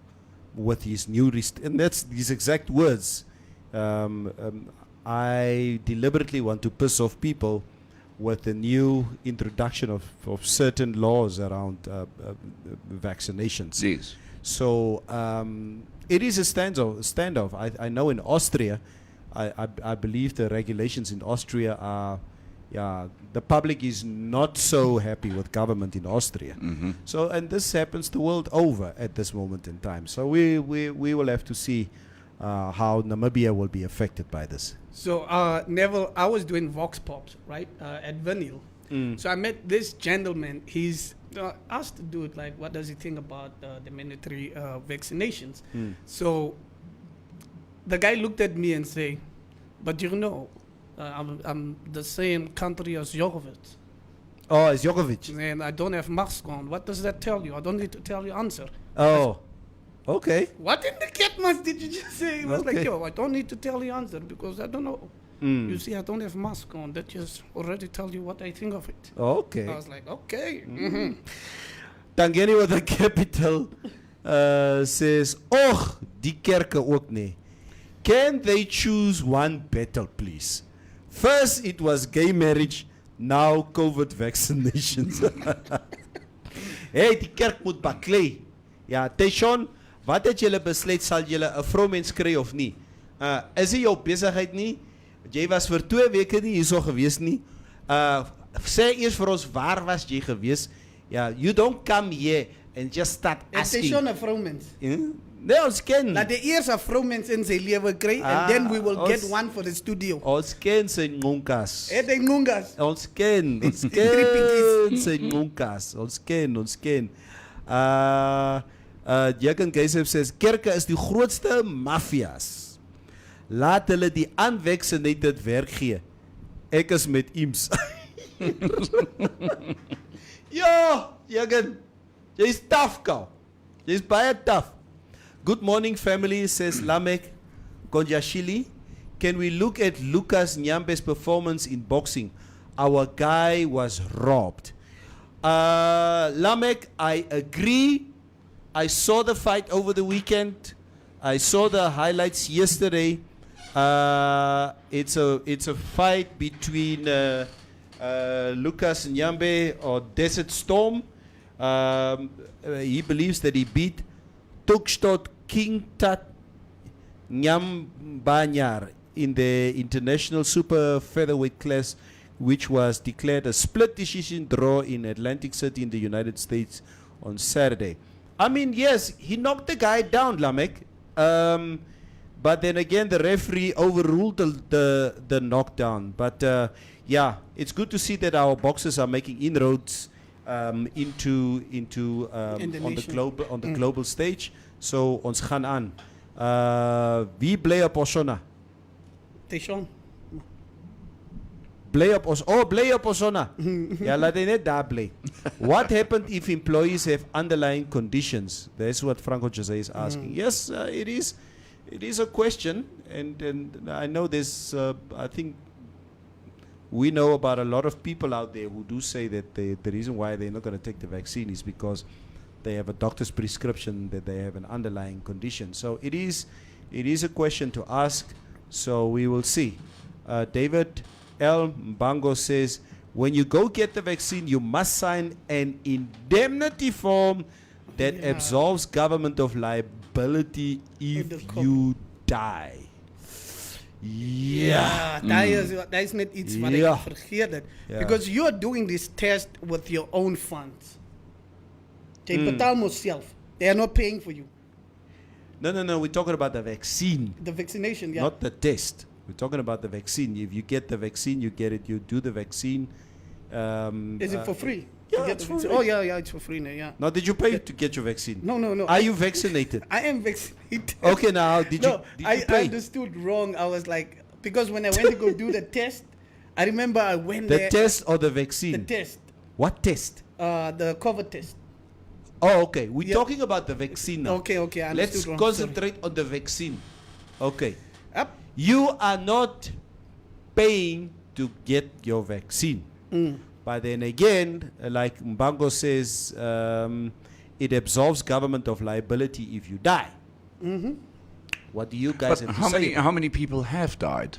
with his new and that's his exact words. I deliberately want to piss off people with the new introduction of certain laws around vaccinations. Yes. So It is a standoff. I know in Austria, I believe the regulations in Austria are, the public is not so happy with government in Austria. So, and this happens the world over at this moment in time. So we will have to see how Namibia will be affected by this. So, Neville, I was doing Vox Pops, right, at Vinyl. So I met this gentleman. He's asked to do it, like, what does he think about the mandatory vaccinations? So the guy looked at me and say, but you know, I'm the same country as Djokovic. Oh, it's Djokovic. And I don't have mask on. What does that tell you? I don't need to tell you answer. Oh, okay. What in the cat mask did you just say? It was Okay. like, yo, I don't need to tell you answer because I don't know. You see, I don't have mask on. That just already tell you what I think of it. Okay. I was like, okay. Tangeni with the capital says, "Och, die kerke ook nie. Can they choose one battle, please? First it was gay marriage, now COVID vaccinations." Hey, die kerk moet baklei. Ja, Teshon, wat het julle besluit, sal julle 'n vroumens kry of nie? Is dit jou besigheid nie? Jy was vir 2 weke nie hierso gewees nie. Sê eers vir ons, waar was jy gewees? Ja, you don't come here and just start Het is asking. schon een vrouwmens. Nee, ons ken. Laat de eerst een vrouwmens in zijn leven krijgen and then we will get one for the studio. Ons ken sy ngonkas. Het is ngungas. Ons ken sy ngonkas. Ons ken. Jürgen Geisep says, kerke is die grootste mafias. Laat hulle die unvaccinated werk gee. Ek is met IMS. Ja, Jürgen. Jy's tough, Kou. Jy's baie tough. Good morning, family, says Lamek Konjashili. Can we look at Lucas Nyambe's performance in boxing? Our guy was robbed. Lamek, I agree. I saw the fight over the weekend. I saw the highlights yesterday. It's a fight between Lucas Nyambe or Desert Storm. He believes that he beat Tukstot King Tat Nyambanyar in the international super featherweight class, which was declared a split decision draw in Atlantic City in the United States on Saturday. I mean, yes, he knocked the guy down, Lamek. But then again, the referee overruled the knockdown. But yeah, it's good to see that our boxers are making inroads into on the global stage. So ons gaan aan. Wie bly op Osona? Teshon. Bly op Osona. Ja, laat hy net daar bly. What happened if employees have underlying conditions? That's what Franco Jose is asking. Yes, it is a question, and I know there's, I think we know about a lot of people out there who do say that the reason why they're not going to take the vaccine is because they have a doctor's prescription that they have an underlying condition. So it is a question to ask. So we will see. David L. Mbango says, when you go get the vaccine, you must sign an indemnity form that absolves government of liability if you die. Ja, dat is net iets wat ik vergeet heb. Because you're doing this test with your own funds. They betaal yourself. They are not paying for you. No, we're talking about the vaccine. The vaccination, yeah. Not the test. We're talking about the vaccine. If you get the vaccine, you get it. You do the vaccine. Is it for free? Yeah, it's for free. Oh, yeah, it's for free now, yeah. Now, did you pay to get your vaccine? No. Are you vaccinated? I am vaccinated. Okay, now, did you I pay? understood wrong. I was like, because when I went to go do the test, I remember I went there. The test or the vaccine? The test. What test? The COVID test. Oh, okay. We're talking about the vaccine now. Okay, I Let's understood wrong. concentrate on the vaccine. Okay. Yep. You are not paying to get your vaccine. But then again, like Mbango says, it absolves government of liability if you die. What do you guys have to say? How many people have died?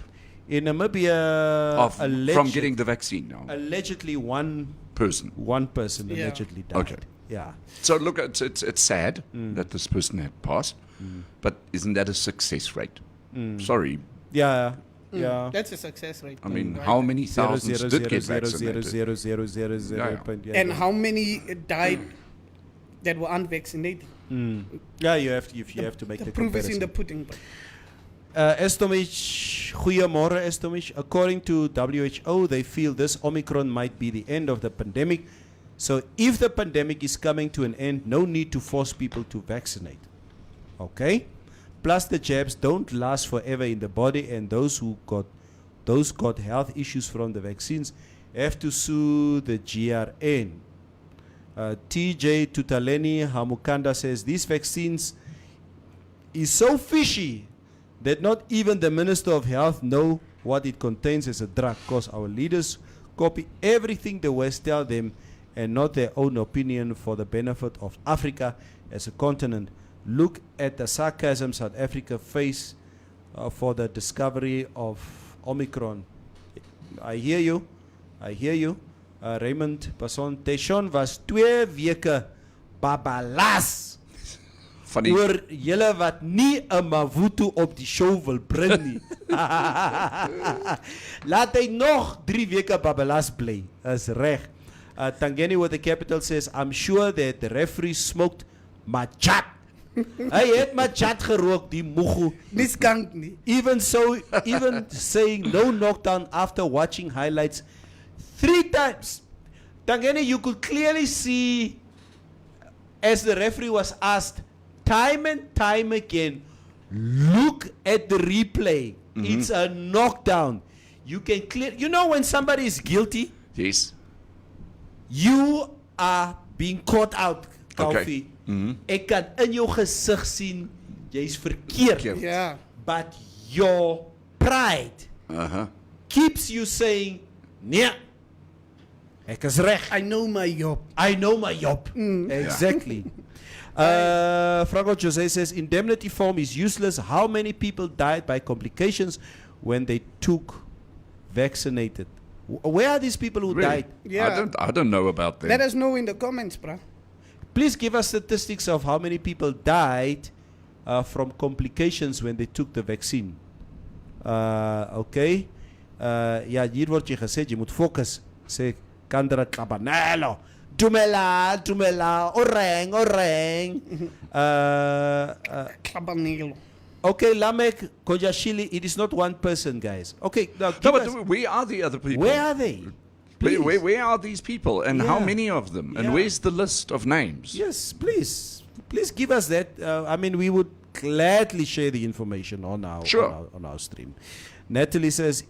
In Namibia, from getting the vaccine now. allegedly one Person. person allegedly died. Okay. Yeah. So look, it's sad that this person had passed, but isn't that a success rate? Sorry. Yeah. Yeah. That's a success rate. I mean, right? how many thousands did get 0.00000000. Yeah. And how many died that were unvaccinated? Yeah, you have to make the proof is comparison. in the pudding. But Estomich, goeiemorgen Estomich. According to WHO, they feel this Omicron might be the end of the pandemic. So if the pandemic is coming to an end, no need to force people to vaccinate. Okay? Plus the jabs don't last forever in the body, and those got health issues from the vaccines have to sue the GRN. TJ Tutaleni Hamukanda says these vaccines is so fishy that not even the Minister of Health know what it contains as a drug, because our leaders copy everything the West tell them and not their own opinion for the benefit of Africa as a continent. Look at the sarcasm South Africa face for the discovery of Omicron. I hear you. Raymond Passon, Teshon was 2 weke babalas Funny. oor julle wat nie 'n Mavuto op die show wil bring nie. Laat hy nog 3 weke babalas bly. Is reg. Tangeni with the capital says, I'm sure that the referee smoked machat. Hy het machat gerook, die moego. dis kank nie. Even saying no knockdown after watching highlights 3 times. Tangeni, you could clearly see, as the referee was asked time and time again, look at the replay. It's a knockdown. You can clear. You know when somebody is guilty, Yes. you are being caught out, Kofi. Okay. Ek kan in jou gesig sien jy's verkeerd. Verkeerd. Ja. But your pride keeps you saying, nee, ek is reg. I know my job. I know my job. Exactly. Franco Jose says indemnity form is useless. How many people died by complications when they took vaccinated? Where are these people who Really? died? Yeah. I don't know about that. Let us know in the comments, bro. Please give us statistics of how many people died from complications when they took the vaccine. Okay. Ja, hier word jy gesê jy moet fokus. Sê Kandra Cabanello. Dumela, orang. Klabanelo. Okay, Lamek Kojashili, it is not one person, guys. Okay, now No, give but us, where are the other people? where are they? Please. Where are these people, and how Yeah. many of them, and Yeah. where's the list of names? Yes, please give us that. I mean, we would gladly share the information on our Sure. on our stream. Natalie says,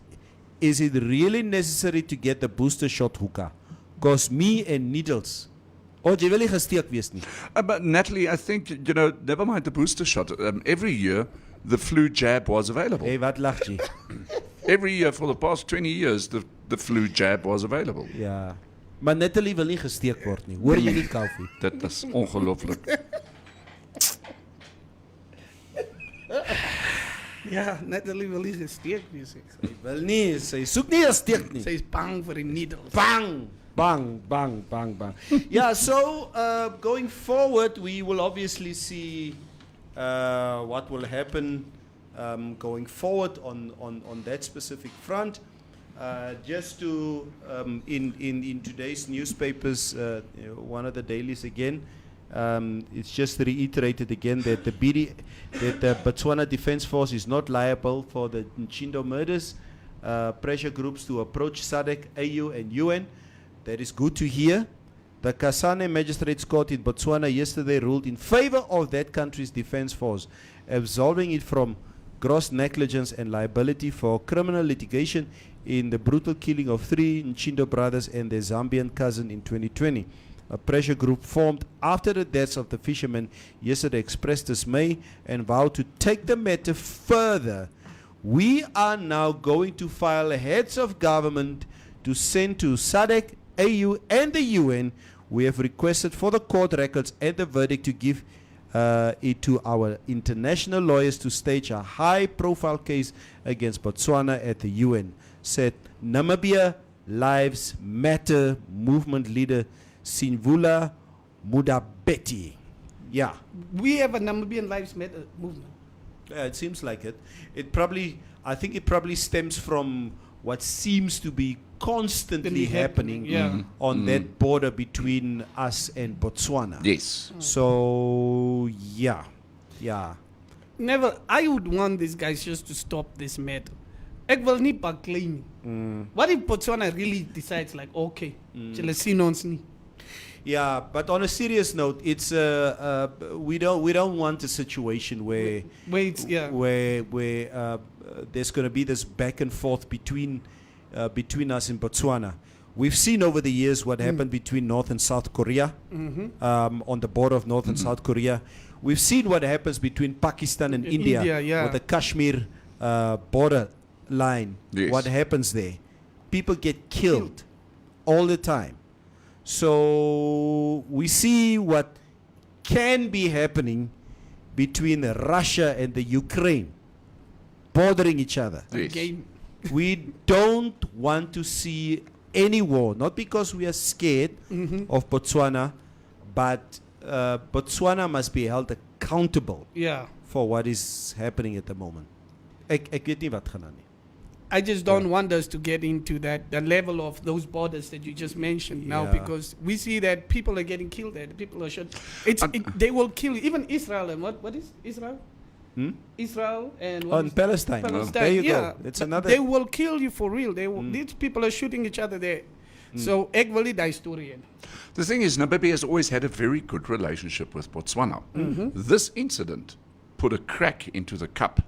is it really necessary to get the booster shot, hookah? Because me and needles. Oh, jy wil nie gesteek wees nie. But Natalie, I think, never mind the booster shot. Every year, the flu jab was available. Hey, wat lag jy? Every year for the past 20 years, the flu jab was available. Ja. Maar Natalie wil nie gesteek word nie. Hoor jy nie, Kofi? Dit is ongelooflik. Ja, Natalie wil nie gesteek wees. Sy wil nie, sy soek nie 'n steek nie. Sy is bang vir die needles. Bang. Yeah, so going forward, we will obviously see what will happen going forward on that specific front. Just to, in today's newspapers, one of the dailies again, it's just reiterated again that the Botswana Defence Force is not liable for the Nchindo murders. Pressure groups to approach SADC, AU and UN. That is good to hear. The Kasane Magistrates Court in Botswana yesterday ruled in favor of that country's defense force, absolving it from gross negligence and liability for criminal litigation in the brutal killing of 3 Nchindo brothers and their Zambian cousin in 2020. A pressure group formed after the deaths of the fishermen yesterday expressed dismay and vowed to take the matter further. We are now going to file heads of government to send to SADC, AU and the UN. We have requested for the court records and the verdict to give it to our international lawyers to stage a high-profile case against Botswana at the UN, said Namibia Lives Matter movement leader Sinvula Mudabeti. Yeah. We have a Namibian Lives Matter movement. It seems like it. I think it probably stems from what seems to be constantly happening on that border between us and Botswana. Yes. So, yeah. Never, I would want these guys just to stop this matter. Ek wil nie baklei nie. What if Botswana really decides like, okay, let's see ons nie. Yeah, but on a serious note, it's we don't want a situation where there's going to be this back and forth between us and Botswana. We've seen over the years what happened between North and South Korea, on the border of North and South Korea. We've seen what happens between Pakistan and India with the Kashmir border line. Yes. What happens there? People get killed all the time. So we see what can be happening between Russia and the Ukraine, bordering each other. Yes. Game. We don't want to see any war, not because we are scared of Botswana, but Botswana must be held accountable for what is happening at the moment. Ek weet nie wat gaan aan nie. I just don't want us to get into the level of those borders that you just mentioned now, because we see that people are getting killed there. People are shot. They will kill even Israel and what is Israel? Israel and what is Palestine. There you go. It's another. They will kill you for real. They will, these people are shooting each other there. So ek wil nie die storie hê. The thing is, Namibia has always had a very good relationship with Botswana. This incident put a crack into the cup.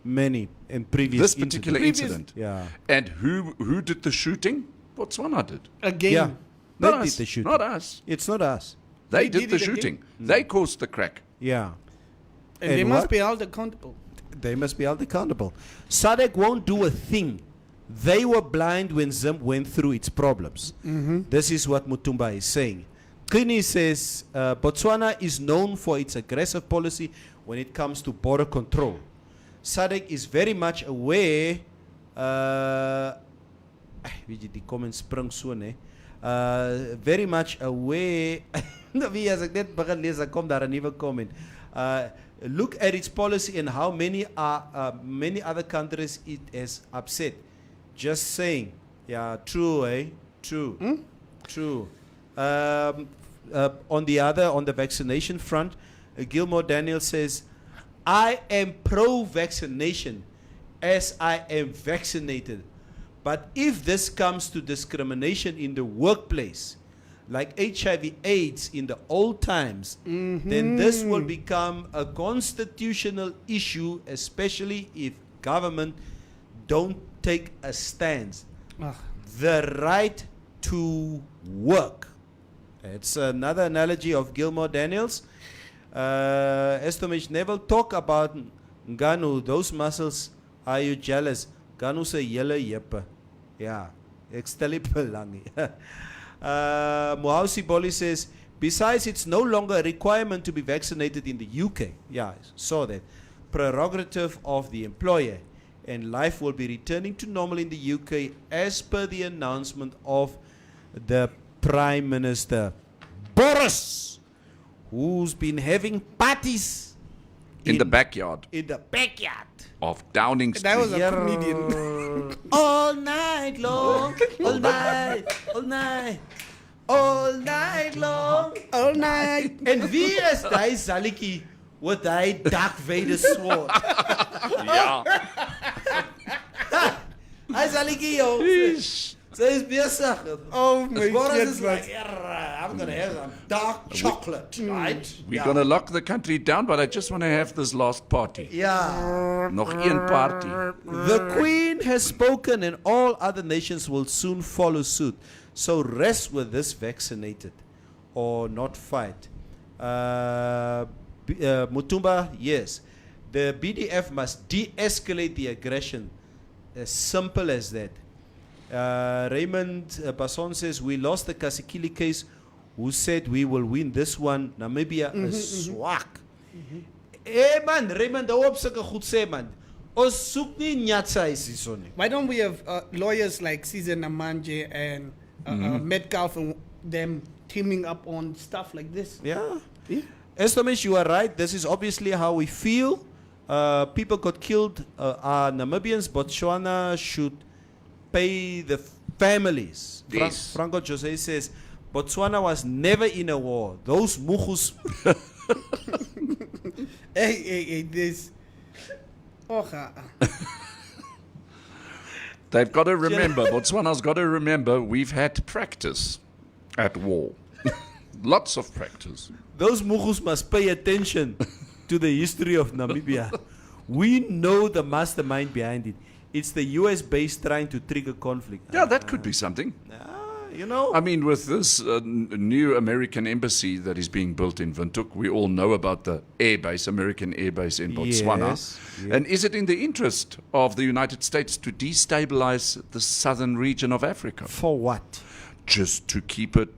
Many in previous This particular incident. Yeah. And who did the shooting? Botswana did. Again. Yeah. They Not did us. the shooting. Not us. It's not us. They They did did the it again. shooting. They caused the crack. Yeah. And And they must what? be held accountable. They must be held accountable. SADC won't do a thing. They were blind when Zim went through its problems. This is what Mutumba is saying. Kini says Botswana is known for its aggressive policy when it comes to border control. SADC is very much aware. Weet jy die comments spring so nê. Very much aware. Wie as ek net begin lees, dan kom daar 'n nuwe comment. Look at its policy and how many other countries it has upset. Just saying. Yeah, true, eh? True. True. On the vaccination front, Gilmore Daniel says, I am pro-vaccination as I am vaccinated. But if this comes to discrimination in the workplace, like HIV/AIDS in the old times, then this will become a constitutional issue, especially if government don't take a stance. The right to work. It's another analogy of Gilmore Daniels. Estomich Neville talk about Nganu, those muscles, are you jealous? Nganu se yellow yeppe. Yeah, ek stel nie belang nie. Mohausi Boli says, besides, it's no longer a requirement to be vaccinated in the UK. Yeah, I saw that. Prerogative of the employer. And life will be returning to normal in the UK as per the announcement of the Prime Minister Boris, who's been having parties In the backyard in the backyard of Downing Street. That was a comedian. all night long, all night, all night, all night long, All night. En wie is die Zaliki with die Darth Vader sword? Ja. Hy Zaliki, yo. Sy is besig. Oh my Boris is goodness. like, I'm gonna have some dark chocolate, right? We're going to lock the country down, but I just want to have this last party. Yeah. Nog één party. The Queen has spoken and all other nations will soon follow suit. So rest with this vaccinated or not fight. Mutumba, yes. The BDF must de-escalate the aggression. As simple as that. Raymond Basson says, we lost the Kasikili case. who said we will win this one. Namibia is swak. Hey man, Raymond, hou op sulke goed sê man. Ons soek nie nyatsa is hierso nie. Why don't we have lawyers like Caesar Namanje and Metcalf and them teaming up on stuff like this? Yeah. Estomish, you are right. This is obviously how we feel. People got killed. Are Namibians. Botswana should pay the families. Yes. Franco Jose says, Botswana was never in a war. Those mugus. Hey, this. Oh, They've got to remember, Botswana's got to remember, we've had practice at war. Lots of practice. Those mugus must pay attention to the history of Namibia. We know the mastermind behind it. It's the US base trying to trigger conflict. Yeah, that could be something. You know. I mean, with this new American embassy that is being built in Windhoek, we all know about the airbase, American airbase in Botswana. Yes. And is it in the interest of the United States to destabilize the southern region of Africa? For what? Just to keep it.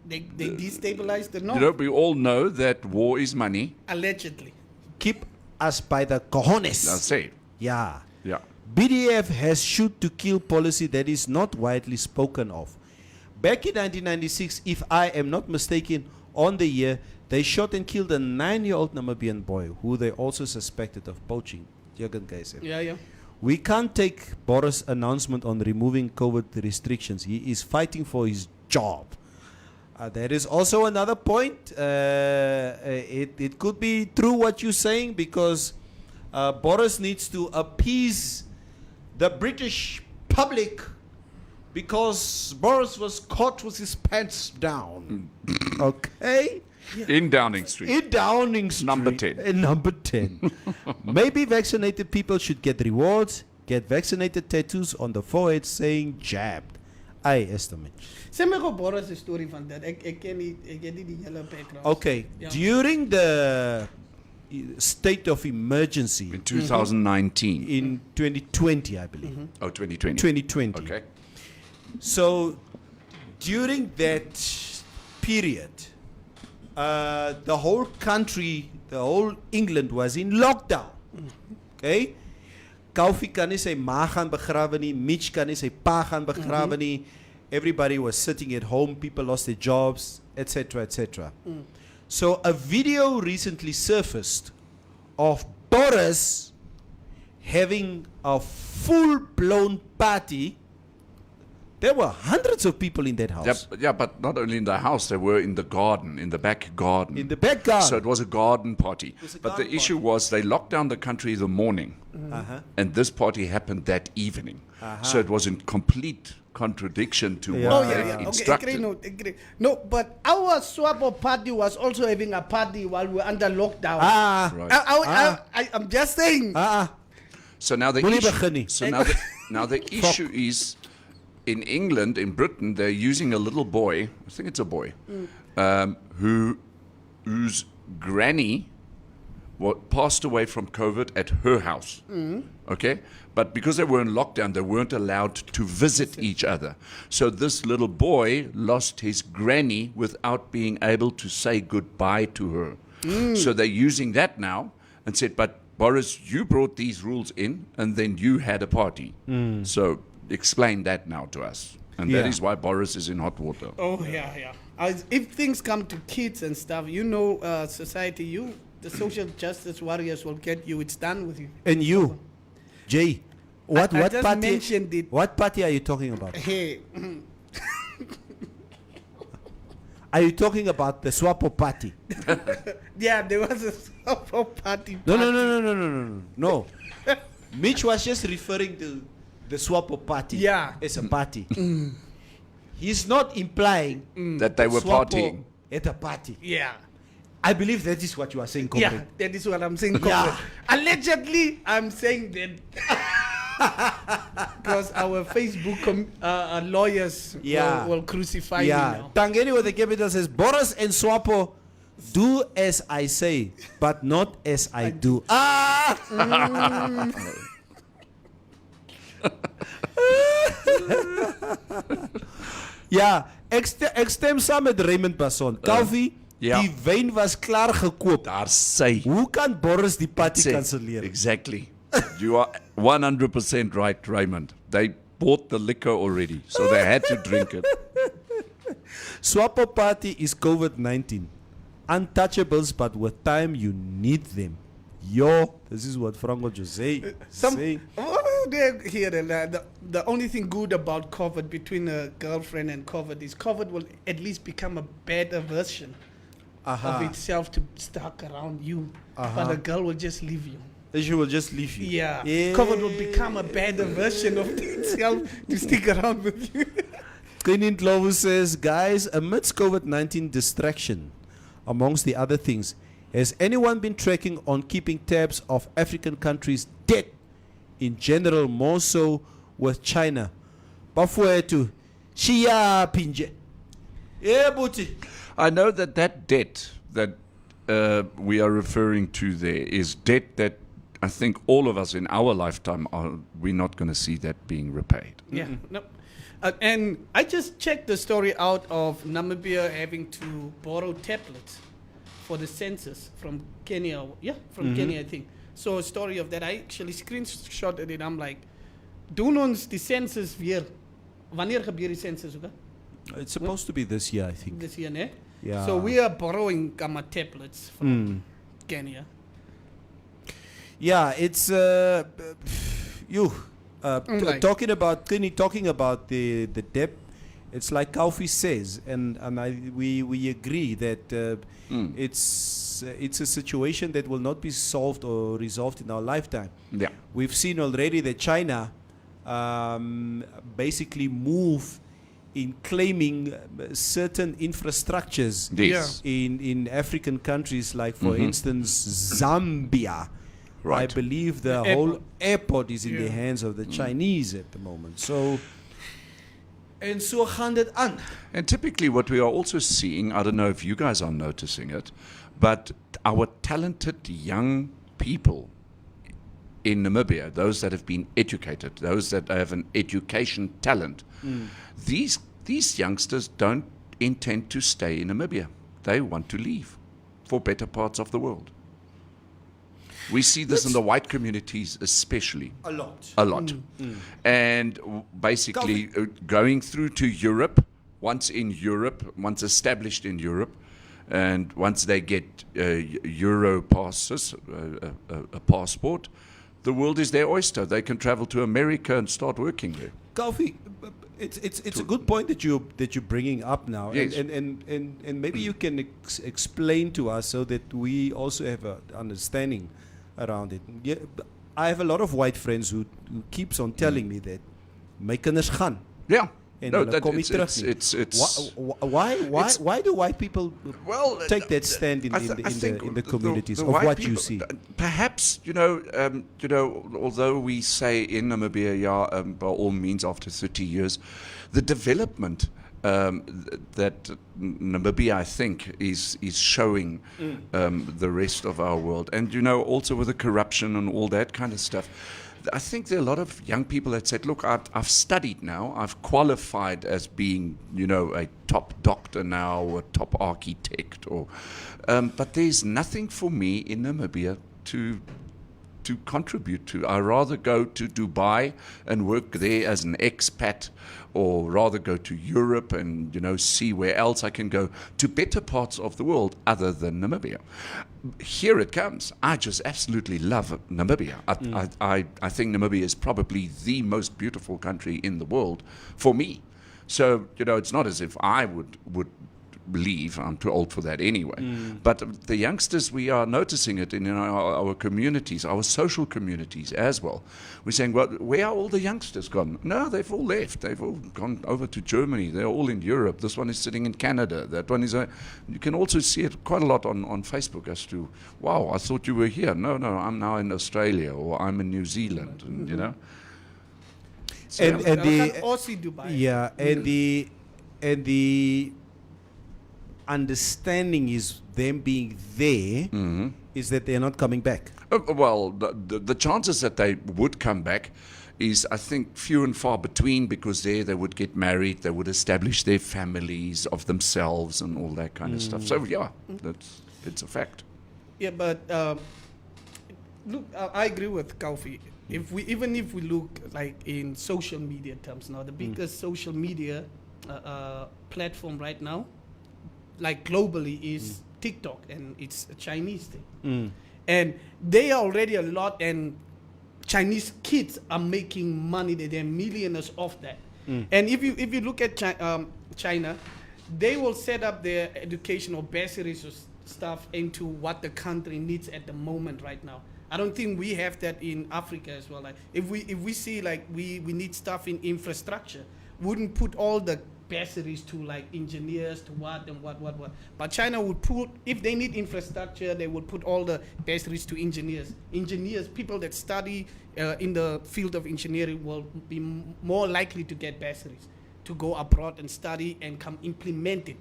they destabilized the north. You know, we all know that war is money. Allegedly. Keep us by the cojones. That's it. Yeah. Yeah. BDF has shoot to kill policy that is not widely spoken of. Back in 1996, if I am not mistaken, on the year, they shot and killed a 9-year-old Namibian boy who they also suspected of poaching. Jürgen Geiser. Yeah. We can't take Boris' announcement on removing COVID restrictions. He is fighting for his job. There is also another point. It could be true what you're saying because Boris needs to appease the British public because Boris was caught with his pants down. Okay? In Downing Street. In Downing Street. Number 10. Number 10. Maybe vaccinated people should get rewards, get vaccinated tattoos on the forehead saying jabbed. I estimate. Sê my gou Boris 'n storie van dit. Ek ken nie die hele background. Okay. Yeah. During the state of emergency In 2019. in 2020, I believe. Oh, 2020. 2020. Okay. So during that period, the whole country, the whole England was in lockdown. Okay? Kofi kan nie sy ma gaan begrawe nie, Mitch kan nie sy pa gaan begrawe nie. Everybody was sitting at home, people lost their jobs, etc., etc. So a video recently surfaced of Boris having a full-blown party. There were hundreds of people in that house. Yeah, but not only in the house, they were in the garden, in the back garden. In the back garden. So it was a garden party. was a But the garden issue was they locked down the country the morning, and this party happened that evening. So it was in complete contradiction to Yeah. what Oh they yeah. Okay, instructed. agree. No, but our Swapo party was also having a party while we were under lockdown. Right. I'm just saying. So now the Moenie issue, begin nie. so now the issue is, in England, in Britain, they're using a little boy. I think it's a boy, whose granny passed away from COVID at her house. Okay, but because they were in lockdown, they weren't allowed to visit each other. So this little boy lost his granny without being able to say goodbye to her. So they're using that now and said, "But Boris, you brought these rules in, and then you had a party. So explain that now to us." And that Yeah. is why Boris is in hot water. Oh yeah. If things come to kids and stuff, society, the social justice warriors will get you. It's done with you. And you, Jay, what I just party? mentioned it. What party are you talking about? Hey, Are you talking about the Swapo party? yeah, there was a Swapo party. No. Mitch was just referring to the Swapo party. Yeah. As a party. He's not implying That they were Swapo partying. at a party. Yeah. I believe that is what you are saying, Yeah, comrade. that is what I'm saying. Yeah. Allegedly, I'm saying that because our Facebook lawyers Yeah. will crucify me Yeah. now. Tangeni with the capital says, Boris and Swapo, do as I say, but not as I do. Yeah, Ek stem saam met Raymond Basson. Calvi, ja. die wyn was klaar gekoop. Daar sy. Hoe kan Boris die party Sê, kanselleer? Exactly. You are 100% right, Raymond. They bought the liquor already, so they had to drink it. Swapo party is COVID-19. Untouchables, but with time you need them. Yo, this is what Franco Jose say. The only thing good about COVID between a girlfriend and COVID is COVID will at least become a better version of itself to stuck around you. But a girl will just leave you. She will just leave you. Yeah. COVID will become a better version of itself to stick around with you. Cleaning Glovo says, guys, amidst COVID-19 distraction, amongst the other things, has anyone been tracking on keeping tabs of African countries' debt in general, more so with China? Bafwetu, Shia Pinje. Yeah, Buti. I know that debt that we are referring to there is debt that I think all of us in our lifetime we're not going to see that being repaid. Yeah. No. And I just checked the story out of Namibia having to borrow tablets for the census from Kenya. Yeah, from Kenya, I think. So a story of that. I actually screenshotted it. I'm like, doen ons die census weer. Wanneer gebeur die census ook? It's supposed to be this year, I think. This year, ne? Yeah. So we are borrowing gamma tablets from Kenya. Yeah, it's talking about the debt. It's like Kaufi says, and we agree that it's a situation that will not be solved or resolved in our lifetime. Yeah, we've seen already that China basically move in claiming certain infrastructures in African countries, like for instance Zambia. Right. I believe the whole airport is in the hands of the Chinese at the moment. So, and so gaan dit aan. And typically what we are also seeing, I don't know if you guys are noticing it, but our talented young people in Namibia, those that have been educated, those that have an education talent, these youngsters don't intend to stay in Namibia. They want to leave for better parts of the world. We see this in the white communities especially. A lot. And basically going through to Europe, once established in Europe, and once they get Euro passes, a passport, the world is their oyster. They can travel to America and start working there. Calvi, it's a good point that you're bringing up now, yes. and maybe you can explain to us so that we also have an understanding around it. Yeah, I have a lot of white friends who keeps on telling me that my kinders gaan. Yeah. And no, why do white people take that stand in the communities of what you see? Perhaps although we say in Namibia, by all means, after 30 years, the development that Namibia, I think, is showing the rest of our world, and also with the corruption and all that kind of stuff. I think there are a lot of young people that said, look, I've studied now, I've qualified as being, a top doctor now, or a top architect, but there's nothing for me in Namibia to contribute to. I rather go to Dubai and work there as an expat, or rather go to Europe and see where else I can go to better parts of the world other than Namibia. Here it comes. I just absolutely love Namibia. I think Namibia is probably the most beautiful country in the world for me. So it's not as if I would leave. I'm too old for that anyway. But the youngsters, we are noticing it in our communities, our social communities as well. We're saying, well, where are all the youngsters gone? No, they've all left. They've all gone over to Germany. They're all in Europe. This one is sitting in Canada. That one is you can also see it quite a lot on Facebook as to, wow, I thought you were here. No, I'm now in Australia, or I'm in New Zealand, and So, and the Aussie Dubai. Yeah, and the understanding is them being there is that they're not coming back. Well, the chances that they would come back is, I think, few and far between, because there they would get married, they would establish their families of themselves and all that kind of stuff. So yeah, it's a fact. Yeah, but look, I agree with Kaufi. If we look like in social media terms now, the biggest social media platform right now, like globally, is TikTok, and it's a Chinese thing. And they are already a lot, and Chinese kids are making money. They're millionaires off that. And if you look at China, they will set up their educational bursaries or stuff into what the country needs at the moment right now. I don't think we have that in Africa as well. Like if we see like we need stuff in infrastructure, wouldn't put all the bursaries to like engineers to what. But China would put, if they need infrastructure, they would put all the bursaries to engineers. Engineers, people that study in the field of engineering will be more likely to get bursaries to go abroad and study and come implement it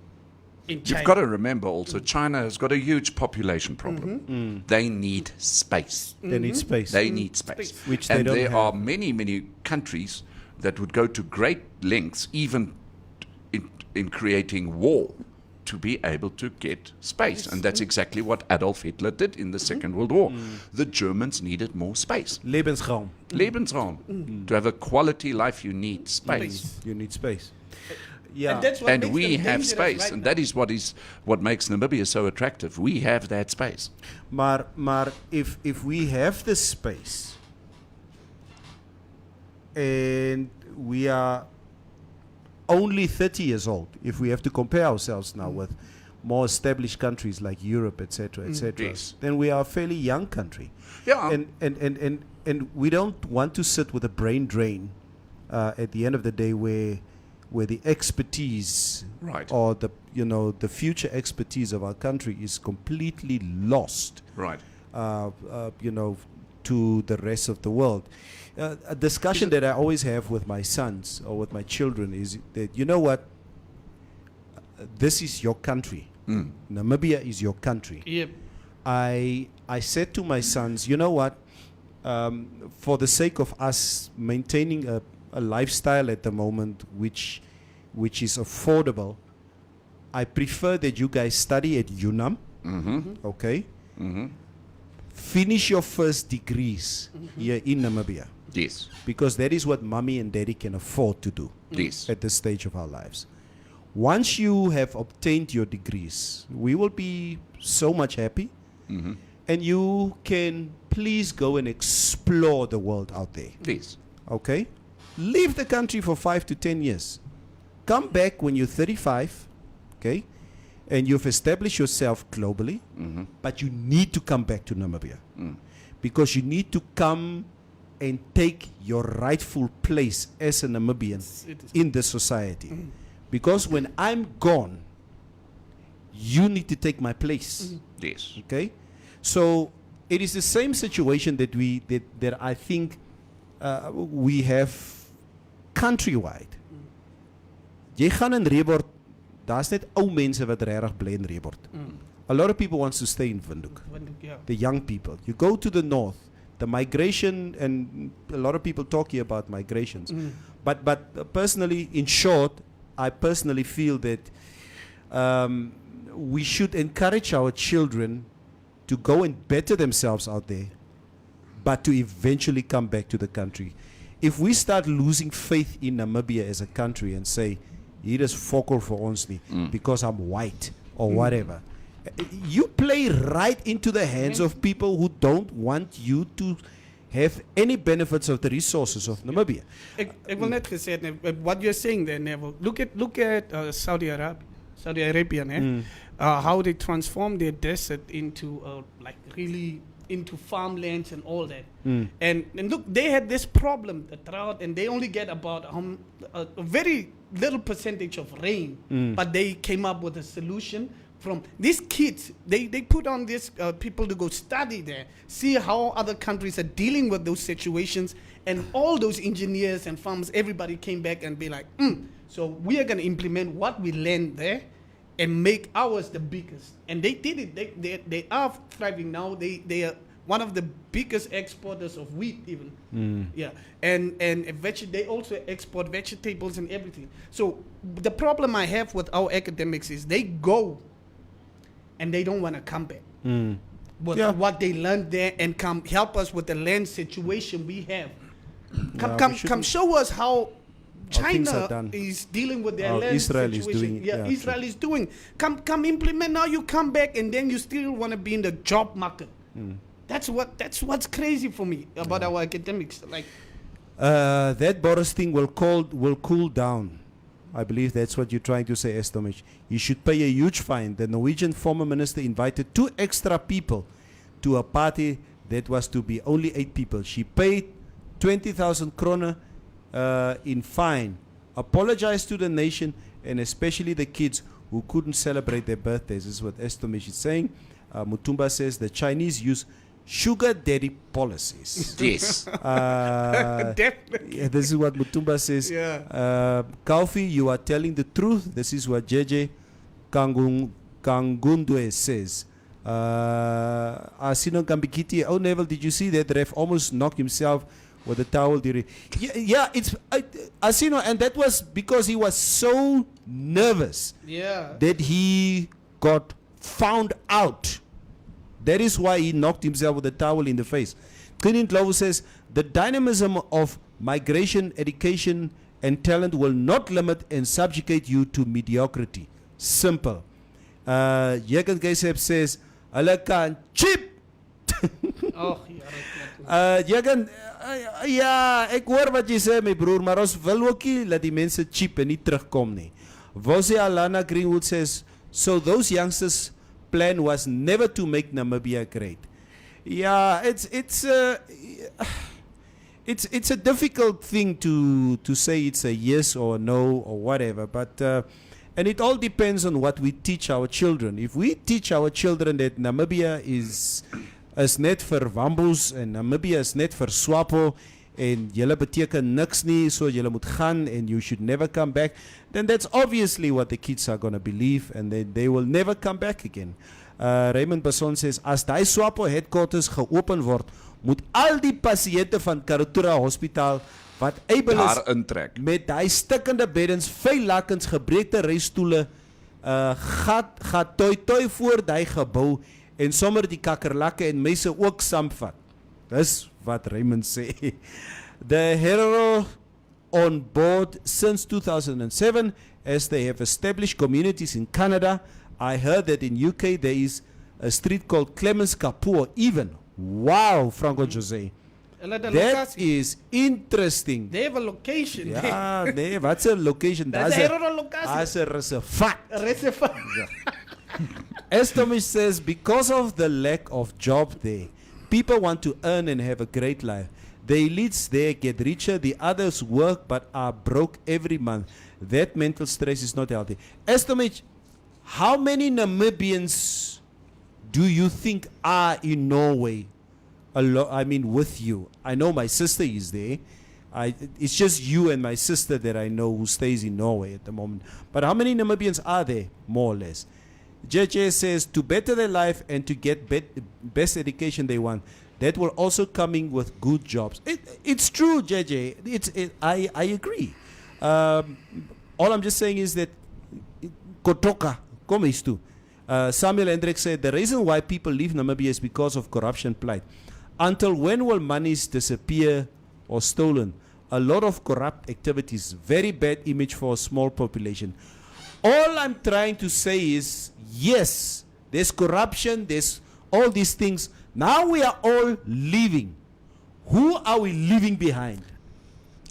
in China. You've got to remember also, China has got a huge population problem. They need space. They need space. They need space. Which they and don't there have. are many, many countries that would go to great lengths, even in creating war, to be able to get space. And that's exactly what Adolf Hitler did in the Second World War. The Germans needed more space. Lebensraum. Lebensraum. To have a quality life, you need space. You need space. Yeah. And that's what And makes we them have dangerous space, right and now. that is what makes Namibia so attractive. We have that space. Maar if we have the space and we are only 30 years old, if we have to compare ourselves now with more established countries like Europe, etc., etc., Yes. then we are a fairly young country. Yeah. And we don't want to sit with a brain drain at the end of the day where the expertise Right. or the future expertise of our country is completely lost, Right. to the rest of the world. A discussion that I always have with my sons or with my children is that, you know what, this is your country. Namibia is your country. Yep. I said to my sons, you know what, for the sake of us maintaining a lifestyle at the moment which is affordable, I prefer that you guys study at UNAM, okay? Finish your first degrees here in Namibia, Yes. because that is what mommy and daddy can afford to do Yes. at this stage of our lives. Once you have obtained your degrees, we will be so much happy, and you can please go and explore the world out there. Yes. Okay? Leave the country for 5 to 10 years. Come back when you're 35, okay? And you've established yourself globally, but you need to come back to Namibia. Because you need to come and take your rightful place as a Namibian in the society. Because when I'm gone, you need to take my place. Yes. Okay? So it is the same situation that I think we have countrywide. Jy gaan in Rebord, daar's net ou mense wat regtig bly in Rebord. A lot of people wants to stay in Windhoek. Yeah. The young people. You go to the north, the migration, and a lot of people talk here about migrations. But personally, in short, I personally feel that we should encourage our children to go and better themselves out there, but to eventually come back to the country. If we start losing faith in Namibia as a country and say, hier is fokol vir ons nie, because I'm white or whatever, you play right into the hands of people who don't want you to have any benefits of the resources of Namibia. Ik wil net gezegd, what you're saying there, Neville, look at Saudi Arabia, how they transform their desert into like really into farmlands and all that. And look, they had this problem, the drought, and they only get about a very little percentage of rain, but they came up with a solution. From these kids, they put on these people to go study there, see how other countries are dealing with those situations, and all those engineers and farmers, everybody came back and be like, so we are going to implement what we learned there and make ours the biggest. And they did it. They are thriving now. They are one of the biggest exporters of wheat even. Yeah, and they also export vegetables and everything. So the problem I have with our academics is they go and they don't want to come back with what they learned there and come help us with the land situation we have. Come show us how China is dealing with their land Israel situation. is doing it. Israel is doing. Come implement. Now you come back and then you still want to be in the job market. That's what's crazy for me about our academics. Like that Boris thing will cool down. I believe that's what you're trying to say, Estomich. You should pay a huge fine. The Norwegian former minister invited 2 extra people to a party that was to be only 8 people. She paid 20,000 kroner in fine, apologized to the nation and especially the kids who couldn't celebrate their birthdays. This is what Estomich is saying. Mutumba says the Chinese use sugar daddy policies. Yes. definitely. Yeah, this is what Mutumba says. Yeah. Kaufi, you are telling the truth. This is what JJ Kangundwe says. Asino Gambikiti, oh Neville, did you see that ref almost knocked himself with a towel during? Yeah, it's Asino, and that was because he was so nervous that he got found out. That is why he knocked himself with a towel in the face. Clint Lowe says the dynamism of migration, education, and talent will not limit and subjugate you to mediocrity. Simple. Jürgen Geisep says, "Hulle kan cheap." Oh, Jürgen, ja, ek hoor wat jy sê, my broer, maar ons wil ook nie dat die mense cheap en nie terugkom nie. Vosie Alana Greenwood says, so those youngsters' plan was never to make Namibia great. Yeah, it's a difficult thing to say it's a yes or a no or whatever, but and it all depends on what we teach our children. If we teach our children that Namibia is net vir wambos en Namibia is net vir swapo en julle beteken niks nie, so julle moet gaan and you should never come back, then that's obviously what the kids are going to believe and then they will never come back again. Raymond Basson says, as die swapo headquarters geopen word, moet al die pasiënte van Karutura Hospitaal wat able is intrek met die stikkende beddens, vuil lakens, gebreekte reistoele, gaat toi voor die gebou en sommer die kakkerlakke en mense ook saamvat. Dis wat Raymond sê. The hero on board since 2007 as they have established communities in Canada. I heard that in UK there is a street called Clemens Kapua even. Wow, Franco Jose. That is interesting. They have a location. Ja, nee, what's a location? That's a location. That's a reservat. Reservat. Estomish says, because of the lack of job there, people want to earn and have a great life. The elites there get richer, the others work but are broke every month. That mental stress is not healthy. Estomich, how many Namibians do you think are in Norway? I mean, with you. I know my sister is there. It's just you and my sister that I know who stays in Norway at the moment. But how many Namibians are there, more or less? JJ says, to better their life and to get best education they want, that will also coming with good jobs. It's true, JJ. I agree. All I'm just saying is that Kotoka, kom eens toe. Samuel Hendrik said, the reason why people leave Namibia is because of corruption plight. Until when will monies disappear or stolen? A lot of corrupt activities, very bad image for a small population. All I'm trying to say is, yes, there's corruption, there's all these things. Now we are all leaving. Who are we leaving behind?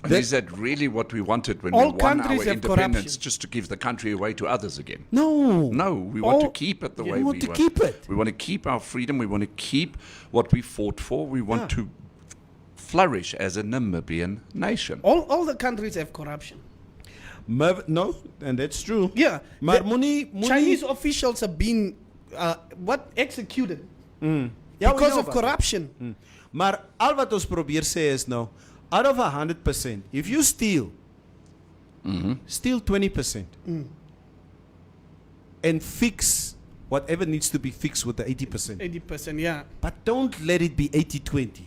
And is that really what we wanted when all we won our countries have independence, corruption. just to give the country away to others again? No. No, we want to keep it the way we want. We want to keep it. We want to keep our freedom. We want to keep what we fought for. We want to flourish as a Namibian nation. All the countries have corruption. No, and that's true. Yeah. Maar Chinese officials have been executed Ja, because of corruption. Maar al wat ons probeer sê is nou, out of 100%, if you steal, steal 20% and fix whatever needs to be fixed with the 80%. 80%, yeah. But don't let it be 80-20.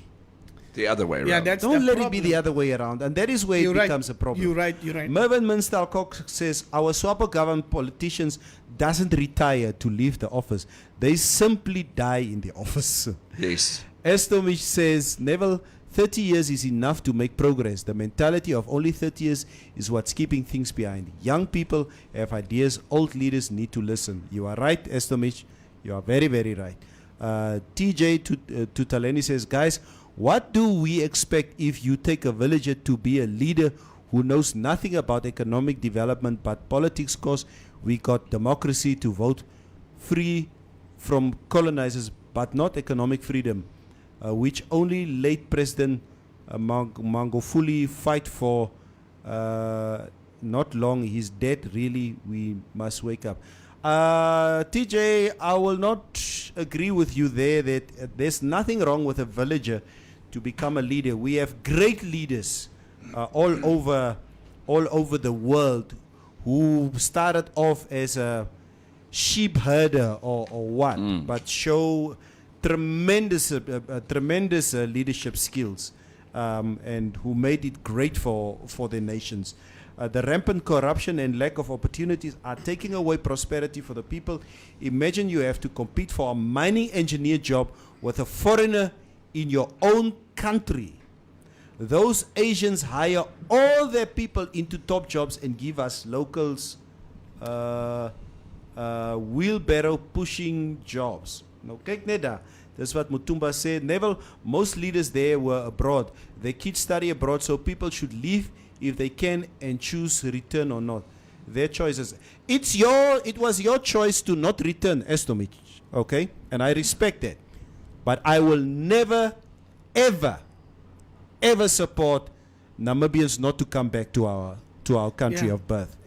The other way around. Yeah, that's Don't the let problem. it be the other way around. And that is where You're it right. becomes a problem. You're right. Mervyn Minster-Alcock says, our Swapo government politicians doesn't retire to leave the office. They simply die in the office. Yes. Estomich says, Neville, 30 years is enough to make progress. The mentality of only 30 years is what's keeping things behind. Young people have ideas. Old leaders need to listen. You are right, Estomich. You are very, very right. TJ Tutaleni says, guys, what do we expect if you take a villager to be a leader who knows nothing about economic development but politics, cause we got democracy to vote free from colonizers but not economic freedom, which only late President Mangofuli fight for. Not long, he's dead. Really, we must wake up. TJ, I will not agree with you there that there's nothing wrong with a villager to become a leader. We have great leaders all over the world who started off as a sheep herder or what, but show tremendous leadership skills and who made it great for their nations. The rampant corruption and lack of opportunities are taking away prosperity for the people. Imagine you have to compete for a mining engineer job with a foreigner in your own country. Those Asians hire all their people into top jobs and give us locals wheelbarrow pushing jobs. Nou kyk net daar. Dis wat Mutumba said. Neville, most leaders there were abroad. Their kids study abroad, so people should leave if they can and choose return or not. Their choices. It was your choice to not return, Estomich. Okay? And I respect that. But I will never, ever support Namibians not to come back to our country of birth.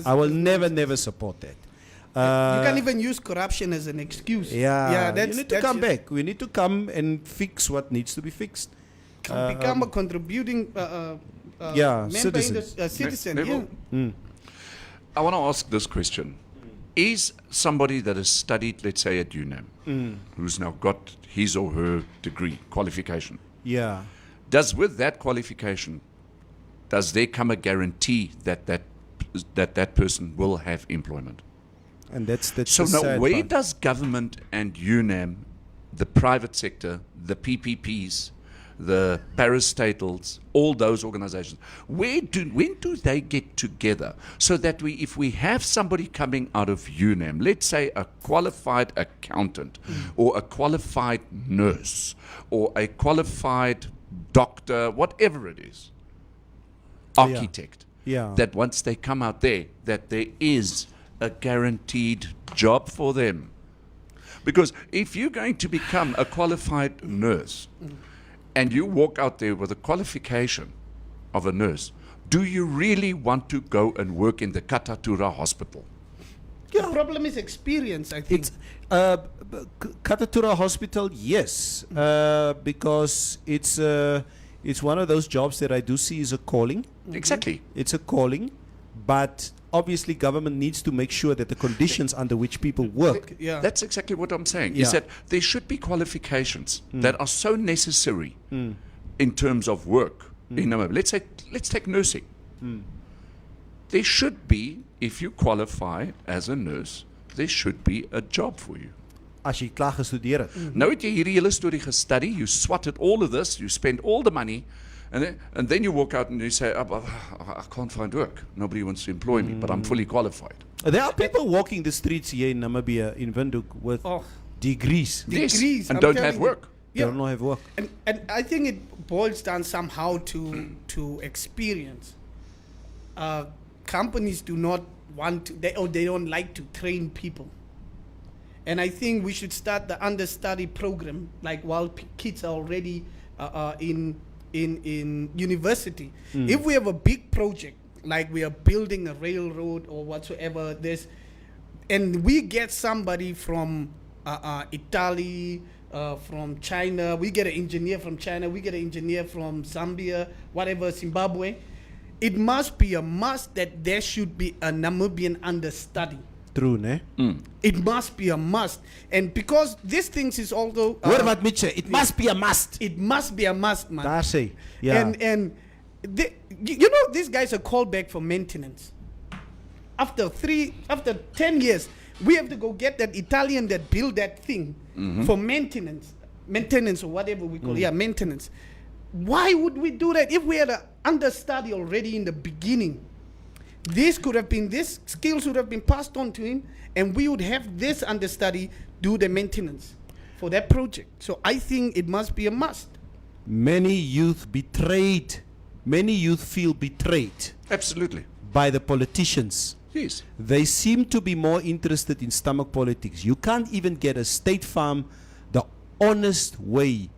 I will never support that. You can't even use corruption as an excuse. You need to come back. We need to come and fix what needs to be fixed. Become a contributing citizen. Neville, I want to ask this question. Is somebody that has studied, let's say, at UNAM, who's now got his or her degree, qualification, does with that qualification, does there come a guarantee that that person will have employment? And that's so the now sad where part. does government and UNAM, the private sector, the PPPs, the parastatals, all those organizations, when do they get together so that if we have somebody coming out of UNAM, let's say a qualified accountant or a qualified nurse or a qualified doctor, whatever it is, architect, that once they come out there, that there is a guaranteed job for them? Because if you're going to become a qualified nurse and you walk out there with a qualification of a nurse, do you really want to go and work in the Katatura hospital? The problem is experience, I think. Katatura Hospital, yes, because it's one of those jobs that I do see is a calling. Exactly. It's a calling, but obviously government needs to make sure that the conditions under which people work. That's exactly what I'm saying, is that there should be qualifications that are so necessary in terms of work. In let's take nursing. There should be, if you qualify as a nurse, there should be a job for you. As jy klaar gestudeer het. Nou het jy hierdie hele storie gestudy, you swatted all of this, you spend all the money, and then you walk out and you say, I can't find work. Nobody wants to employ me, but I'm fully qualified. There are people walking the streets here in Namibia, in Windhoek, with degrees. Yes, and don't have work. They don't have work. And I think it boils down somehow to experience. Companies do not want to, they don't like to train people. And I think we should start the understudy program, like while kids are already in university. If we have a big project, like we are building a railroad or whatsoever, and we get somebody from Italy, from China, we get an engineer from China, we get an engineer from Zambia, whatever, Zimbabwe, it must be a must that there should be a Namibian understudy. True, ne? It must be a must. And because these things is also... What about Mitchell? It must be a must. It must be a must, man. Daar sê, ja. And you know, these guys are called back for maintenance. After 10 years, we have to go get that Italian that built that thing for maintenance or whatever we call it. Yeah, maintenance. Why would we do that if we had an understudy already in the beginning? This skills would have been passed on to him, and we would have this understudy do the maintenance for that project. So I think it must be a must. Many youth feel betrayed Absolutely. by the politicians. Yes. They seem to be more interested in stomach politics. You can't even get a state farm the honest way.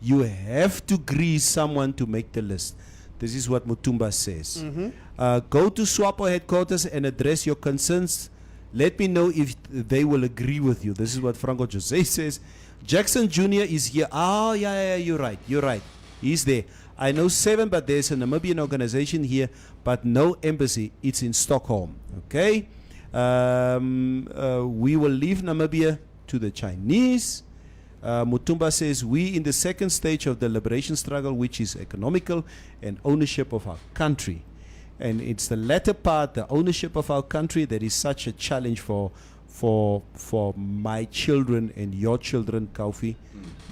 You have to grease someone to make the list. This is what Mutumba says. Go to SWAPO headquarters and address your concerns. Let me know if they will agree with you. This is what Franco Jose says. Jackson Jr. is here. Oh, yeah, you're right. He's there. I know 7, but there's a Namibian organization here, but no embassy. It's in Stockholm. Okay? We will leave Namibia to the Chinese. Mutumba says, we in the second stage of the liberation struggle, which is economical and ownership of our country. And it's the latter part, the ownership of our country, that is such a challenge for my children and your children, Kaufi.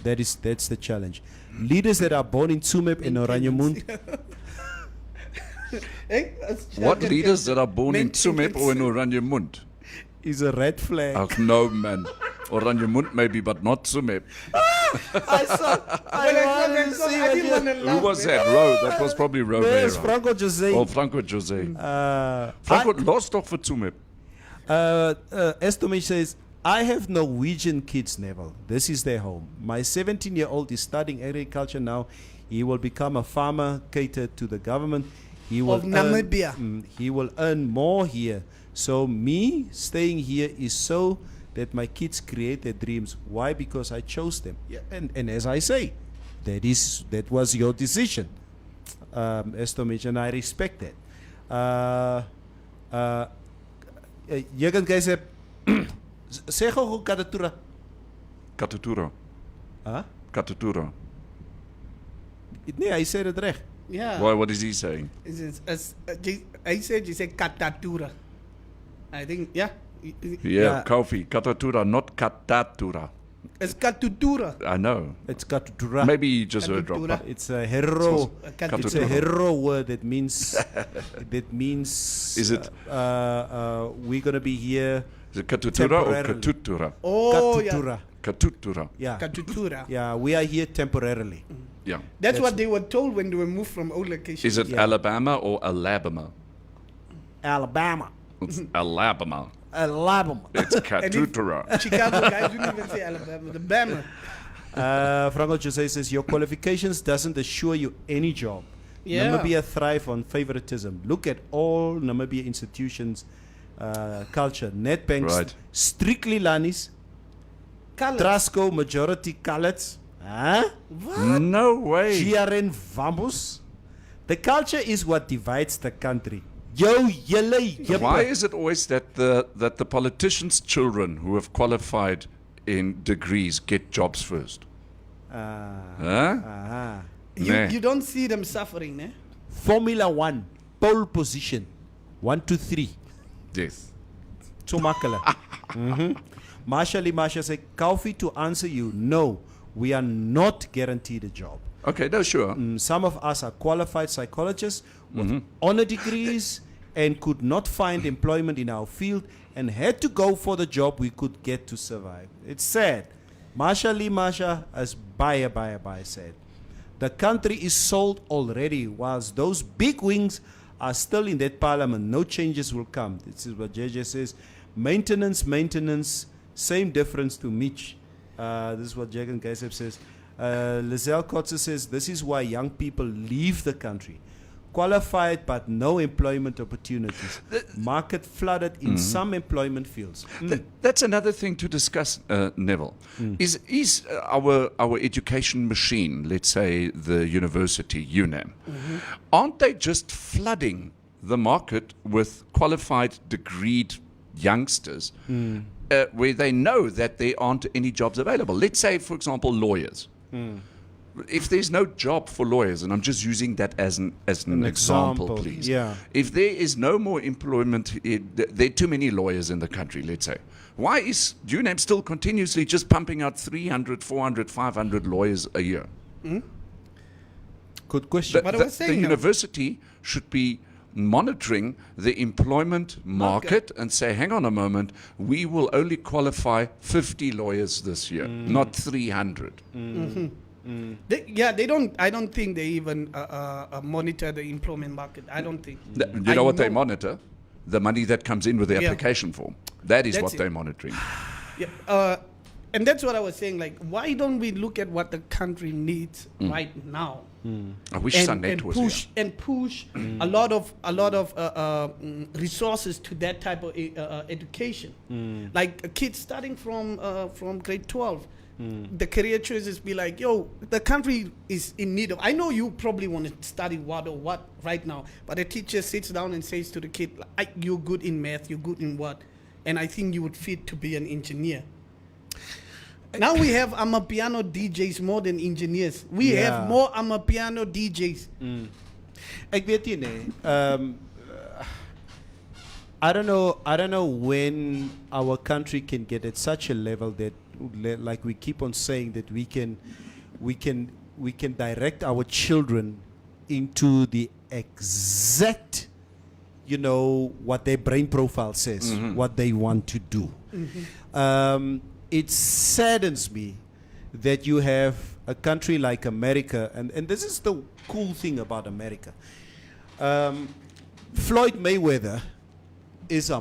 That's the challenge. Leaders that are born in Tsumeb and Oranje-Mund. What leaders that are born in Tsumeb or in Oranje-Mund? Is a red flag. Oh, no, man. Oranje-Mund maybe, but not Tsumeb. Who was that? Ro. That was probably Ro. Yes, Franco Jose. Oh, Franco Jose. Franco lost off for Tsumeb. Estomish says, I have Norwegian kids, Neville. This is their home. My 17-year-old is studying agriculture now. He will become a farmer catered to the government. He will Of Namibia. He will earn more here. So me staying here is so that my kids create their dreams. Why? Because I chose them. Yeah. And as I say, that was your decision, Estomich, and I respect that. Jürgen Keizer, say go Katatura. Katutura. Huh? Katutura. Nee, I said it recht. Yeah. Why? What is he saying? I said you said Katatura. I think, yeah. Yeah, Kaufi. Katatura, not Katatura. It's Katutura. I know. It's Katatura. Maybe you just heard Katutura. wrong. It's a hero. It's a Katutura. hero word that means Is it? We're gonna be here. Is it Katutura or Temporarily. Katutura? Oh, Katutura. Katutura. Yeah. Katutura. Yeah, we are here temporarily. Yeah. That's what they were told when they were moved from old locations. Is it Yeah. Alabama or Alabama? Alabama. It's Alabama. Alabama. It's Katutura. Chicago guys didn't even say Alabama. The Bama. Franco Jose says, your qualifications doesn't assure you any job. Yeah. Namibia thrive on favoritism. Look at all Namibia institutions, culture. Netbanks, Right. strictly Lanis. Colours. Trasco, majority Coloureds. Huh? No way. GRN Vamos. The culture is what divides the country. Yo, yelle, yippe. Why is it always that the politicians' children who have qualified in degrees get jobs first? Huh? Nah. You don't see them suffering, eh? Formula 1, pole position. 1, 2, 3. Yes. Tsumakala. Masha said, Kaufi, to answer you, no, we are not guaranteed a job. Okay, no, sure. Some of us are qualified psychologists with honor degrees and could not find employment in our field and had to go for the job we could get to survive. It's sad. Masha, as buyer said. The country is sold already, whilst those big wings are still in that parliament. No changes will come. This is what JJ says. Maintenance, same difference to Mitch. This is what Jagan Gaiseb says. Lizelle Kotze says, this is why young people leave the country. Qualified but no employment opportunities. Market flooded in some employment fields. That's another thing to discuss, Neville. Is our education machine, let's say the university, UNAM, aren't they just flooding the market with qualified, degreed youngsters where they know that there aren't any jobs available. Let's say, for example, lawyers. If there's no job for lawyers, and I'm just using that as an example, please. Yeah. If there is no more employment, there are too many lawyers in the country, let's say. Why is UNAM still continuously just pumping out 300, 400, 500 lawyers a year? Good question. But I was The saying, university should be monitoring the employment market and say, hang on a moment, we will only qualify 50 lawyers this year, not 300. they don't. I don't think they even monitor the employment market. I don't think. You know what they monitor? The money that comes in with the Yeah. application form. That is That's what it. they're monitoring. Yeah, and that's what I was saying. Like, why don't we look at what the country needs right now? I wish Sanet was push here. and push a lot of resources to that type of education. Like a kid starting from grade 12, the career choices be like, yo, the country is in need of. I know you probably want to study what or what right now, but a teacher sits down and says to the kid, "You're good in math, you're good in what," and I think you would fit to be an engineer. Now we have Amapiano DJs more than engineers. We have more Amapiano DJs. Ek weet nie, I don't know when our country can get at such a level that, like we keep on saying, that we can direct our children into the exact, what their brain profile says, what they want to do. It saddens me that you have a country like America, and this is the cool thing about America. Floyd Mayweather is a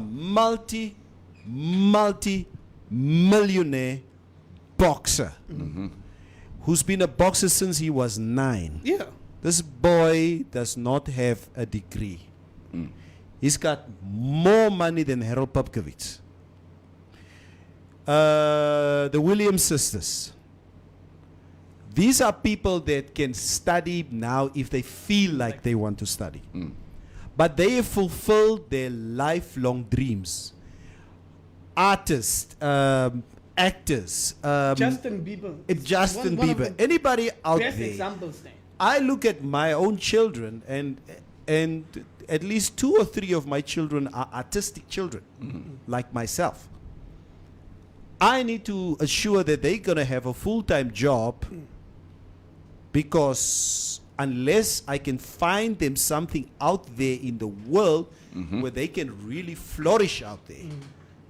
multi-millionaire boxer who's been a boxer since he was 9. Yeah. This boy does not have a degree. He's got more money than Harold Popkowitz. The Williams sisters. These are people that can study now if they feel like they want to study. But they have fulfilled their lifelong dreams. Artists, actors. Justin Bieber. Justin one of Bieber. the Anybody out best there. examples there. I look at my own children, and at least 2 or 3 of my children are artistic children, like myself. I need to assure that they're going to have a full-time job, because unless I can find them something out there in the world where they can really flourish out there,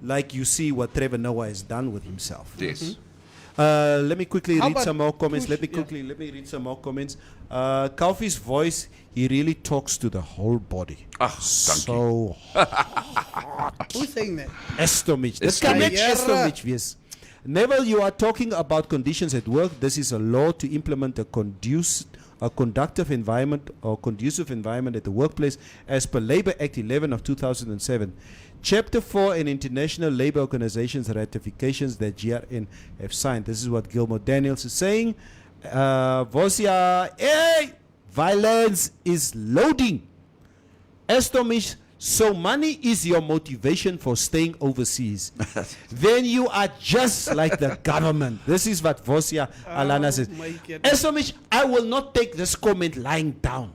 like you see what Trevor Noah has done with himself. Yes. Let me quickly How read about some more comments. push- Let me read some more comments. Kalfi's voice, he really talks to the whole body. Ah, dankie. So Who's saying that? Estomich. This Estomich. kan net Ja. Estomich wees. Neville, you are talking about conditions at work. This is a law to implement a conductive environment or conducive environment at the workplace as per Labour Act 11 of 2007. Chapter 4 and International Labour Organization's ratifications that GRN have signed. This is what Gilmore Daniels is saying. Vosia, hey, violence is loading. Estomich, so money is your motivation for staying overseas. Then you are just like the government. This is what Vosia Alana says. my goodness. Estomich, I will not take this comment lying down.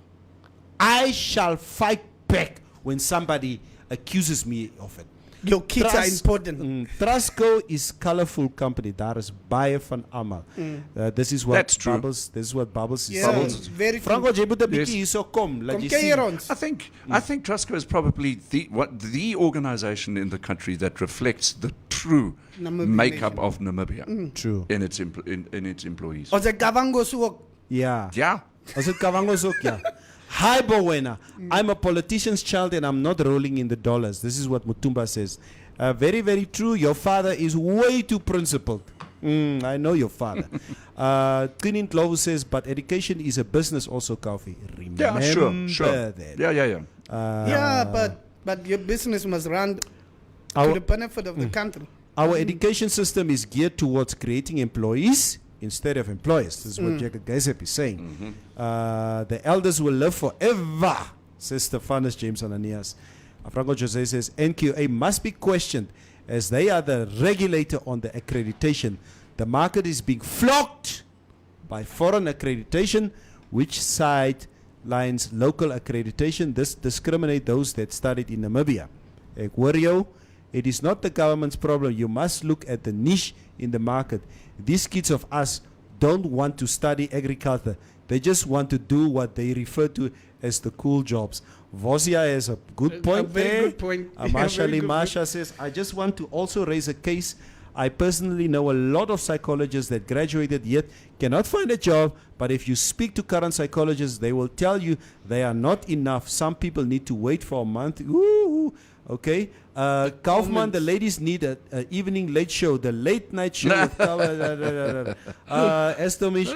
I shall fight back when somebody accuses me of it. Your kids are important. Trustco is colorful company. Daar is baie van almal. This is what That's true. Bubbles. This is what Bubbles is Yeah, saying. it's very Franco, jy moet 'n Yes. bietjie hierso kom. Laat Kom jy keer sien. ons. I think Trustco is probably the organization in the country that reflects the true Namibian makeup nation. of Namibia True. in its employees. Ons het Gavangos ook. Ja. Yeah. As it Kavangos ook, ja. Hi, Bowena. I'm a politician's child and I'm not rolling in the dollars. This is what Mutumba says. Very, very true. Your father is way too principled. I know your father. Tinin Lovu says, but education is a business also, Kofi. Remember Yeah, sure. that. Yeah. Yeah, but your business must run to Our, the benefit of the country. our education system is geared towards creating employees instead of employers. This is what Jacob Gaisep is saying. The elders will live forever, says Stephanus James Ananias. Franco Jose says, NQA must be questioned as they are the regulator on the accreditation. The market is being flocked by foreign accreditation, which sidelines local accreditation. This discriminates those that studied in Namibia. Ek hoor jou, it is not the government's problem. You must look at the niche in the market. These kids of us don't want to study agriculture. They just want to do what they refer to as the cool jobs. Vosia has a good point A very there. good point. Masha Very good Masha says, I just want to also raise a case. I personally know a lot of psychologists that graduated yet cannot find a job, but if you speak to current psychologists, they will tell you they are not enough. Some people need to wait for a month. Ooh, okay. Kaufman, the ladies need an evening late show, the late night show with Estomish.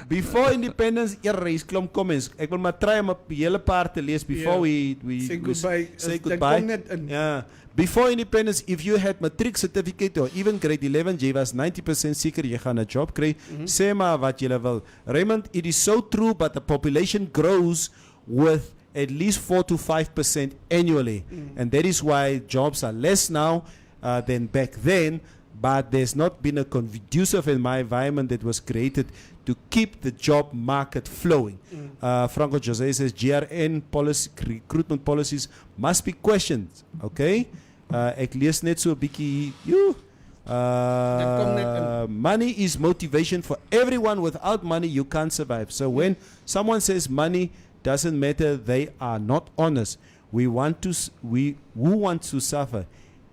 Before independence, is klomp comments. Ek wil maar try om 'n hele paar te lees before we say goodbye. Say goodbye. Yeah. Before independence, if you had matric certificate or even grade 11, jy was 90% seker jy gaan 'n job kry. Sê maar wat jy wil. Raymond, it is so true, but the population grows with at least 4 to 5% annually. And that is why jobs are less now than back then, but there's not been a conducive environment that was created to keep the job market flowing. Franco Jose says GRN policy, recruitment policies must be questioned. Okay? Ek lees net so 'n bietjie money is motivation for everyone. Without money you can't survive. So when someone says money doesn't matter, they are not honest. Who want to suffer?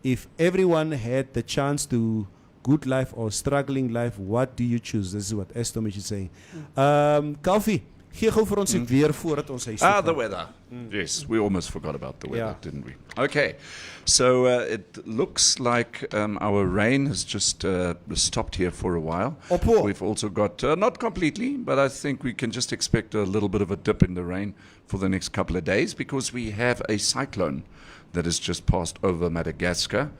If everyone had the chance to good life or struggling life, what do you choose? This is what Estomish is saying. Kalfie, gee gou vir ons die weer voordat ons huis toe gaan. The weather. Yes, we almost forgot about the weather, didn't we? Okay, so it looks like our rain has just stopped here for a while. We've also got, not completely, but I think we can just expect a little bit of a dip in the rain for the next couple of days because we have a cyclone that has just passed over Madagascar.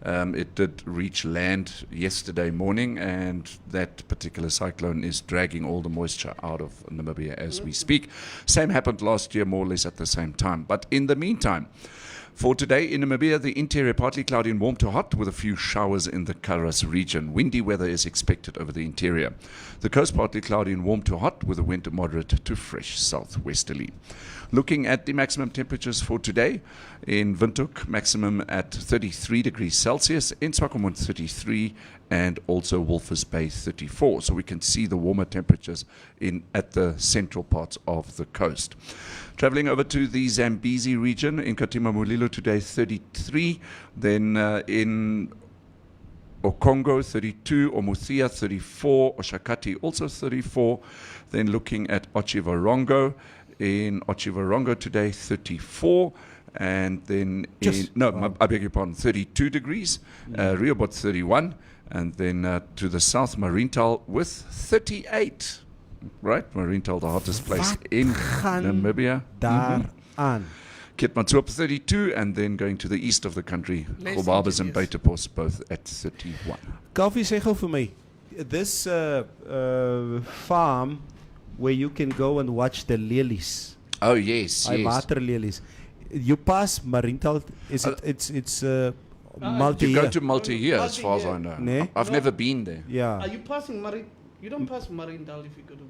It did reach land yesterday morning, and that particular cyclone is dragging all the moisture out of Namibia as we speak. Same happened last year, more or less at the same time. But in the meantime, for today in Namibia, the interior partly cloudy and warm to hot with a few showers in the Karas region. Windy weather is expected over the interior. The coast partly cloudy and warm to hot with a wind moderate to fresh southwesterly. Looking at the maximum temperatures for today, in Windhoek, maximum at 33 degrees Celsius, in Swakopmund 33, and also Walvis Bay 34. So we can see the warmer temperatures at the central parts of the coast. Traveling over to the Zambezi region, in Katima Mulilo today 33, then in Okongo 32, Omuthia 34, Oshakati also 34, then looking at Ochivarongo, in Ochivarongo today 34, and then I beg your pardon, 32 degrees, Rehoboth 31, and then to the south Mariental with 38. Right, Mariental, the hottest place in Namibia. Daaraan. Keetmanshoop 32, and then going to the east of the country, Gobabas and Beitepos both at 31. Kalfie, sê gou vir my, this farm where you can go and watch the lilies. Oh yes, yes. Water lilies. You pass Mariental. It's multi-year. You go to multi-year as far as I know. Nee? I've never been there. Yeah. Are you passing You don't pass Mariental if you go to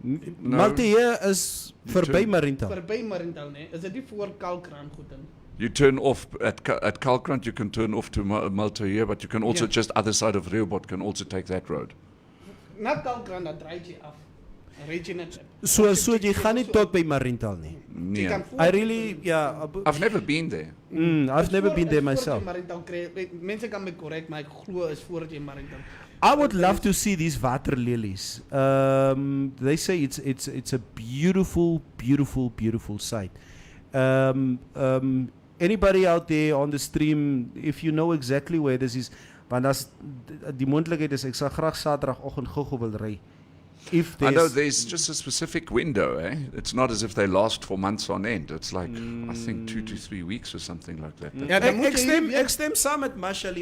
Multi. Multi-year is verby Mariental. Verby Mariental, nee. Is dit nie voor Kalkraan goed in? You turn off at Kalkrant, you can turn off to multi-year, but you can also just other side of Rehoboth can also take that road. Na Kalkraan, dan draai jy af. So jy gaan nie tot by Mariental nie. Nee. I really, I've never been there. I've never been there myself. Mense kan my correct, maar ek glo is voordat jy Mariental. I would love to see these water lilies. They say it's a beautiful, beautiful, beautiful sight. Anybody out there on the stream, if you know exactly where this is, want as die moontlikheid is ek sal graag Saterdagoggend gou wil ry. I know there's just a specific window, eh? It's not as if they last for months on end. It's like, I think 2 to 3 weeks or something like that. Ek stem saam met Masha.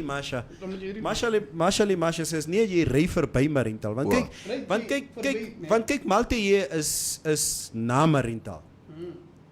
Masha says, nee, jy ry verby Mariental. Want kyk, Multi-year is na Mariental.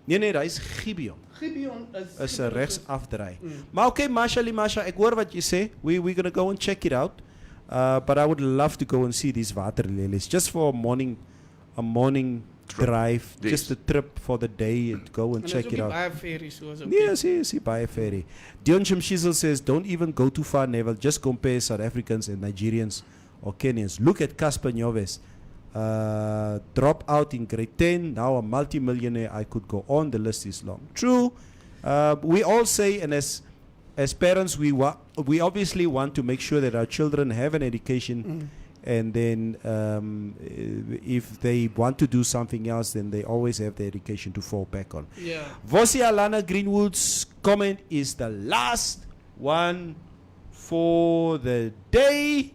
Nee, hy is Gibeon. Gibeon is 'n rechtsafdraai. Maar okay, Masha, ek hoor wat jy sê. We're gonna go and check it out. But I would love to go and see these waterlelies just for a morning drive, Yes. just a trip for the day and go and check it out. Baie ferry soos okay. Yes, by a ferry. Dion Shimshizel says, don't even go too far, Neville. Just compare South Africans and Nigerians or Kenyans. Look at Casper Nyoves. Drop out in grade 10, now a multi-millionaire. I could go on, the list is long. True. We all say, and as parents, we obviously want to make sure that our children have an education, and then if they want to do something else, then they always have the education to fall back on. Yeah. Vosi Alana Greenwood's comment is the last one for the day.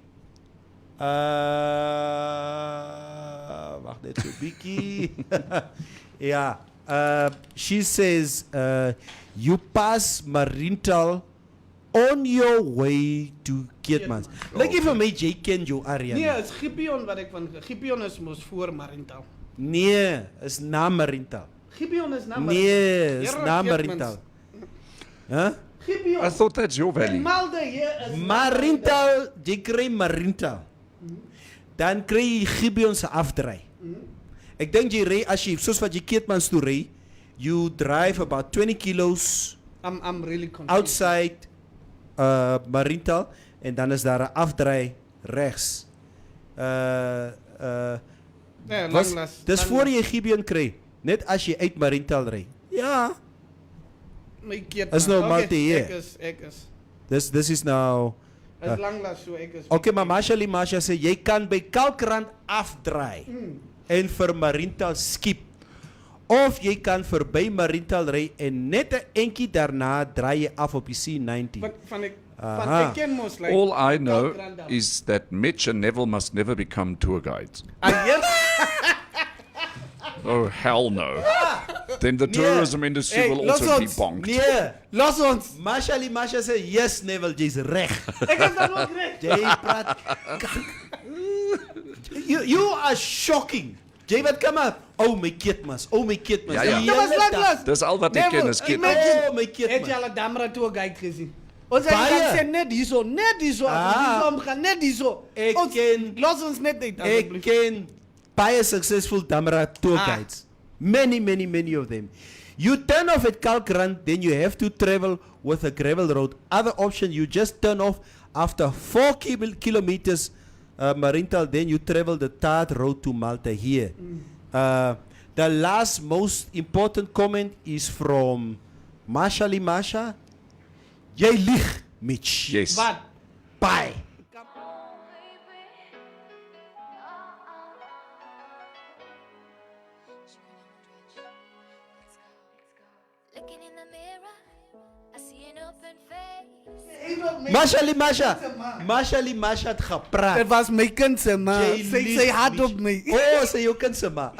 Wacht net so bietjie. Yeah. She says, you pass Marintal on your way to Keetmans. Like if my jy ken jou area. Nee, is Gibeon wat ek van Gibeon is mos voor Marintal. Nee, is na Marintal. Gibeon is na Marintal. Nee, is na Marintal. Huh? Gibeon. I thought that's your valley. Malde hier is Marintal, jy kry Marintal. Dan kry jy Gibeon se afdraai. Ek dink jy ry as jy soos wat jy Keetmans toe ry, you drive about 20 kilos I'm really confused. outside Marintal en dan is daar 'n afdraai regs. Dis voor jy Gibeon kry, net as jy uit Marintal ry. Ja. My keet. Is nou Malte hier. Ek is. This is now Is langlas so ek is. okay, maar Masha sê jy kan by Kalkrand afdraai en vir Marintal skip. Of jy kan verby Marintal ry en net 'n entjie daarna draai jy af op die C90. Van ek Aha. ken mos like All I know Kalkrand af. is that Mitch and Neville must never become tour guides. Yes. Oh, hell no. Then the tourism industry Hey, will also be los ons. bonked. Nee, Los ons. Masha sê yes Neville, jy's reg. Ek is dan ook reg. Jy praat you are shocking. Jy wat kom op? Oh my Keetmans. Ja, ja. Die Dit was hele dag. langlas. Dis al wat ek ken is Keetmans. Oh my Het jy Keetmans. al 'n Damra toe guide gesien? Ons het Baie. gesê net hierso, Ah. ons gaan net hierso. Ek Ons ken- los ons net uit Ek asseblief. ken baie successful Damra tour guides. Many of them. You turn off at Kalkrand, then you have to travel with a gravel road. Other option, you just turn off after 4 kilometers Marintal, then you travel the tarred road to Malta here. The last most important comment is from Masha. Jy lieg, Mitch. Yes. Wat? Bye. Looking in the mirror, I see an open face. Masha het gepraat. Dit was my kind se ma. Jy Sy lieg, hard Mitch. op my. Oh, sy jou kind se ma.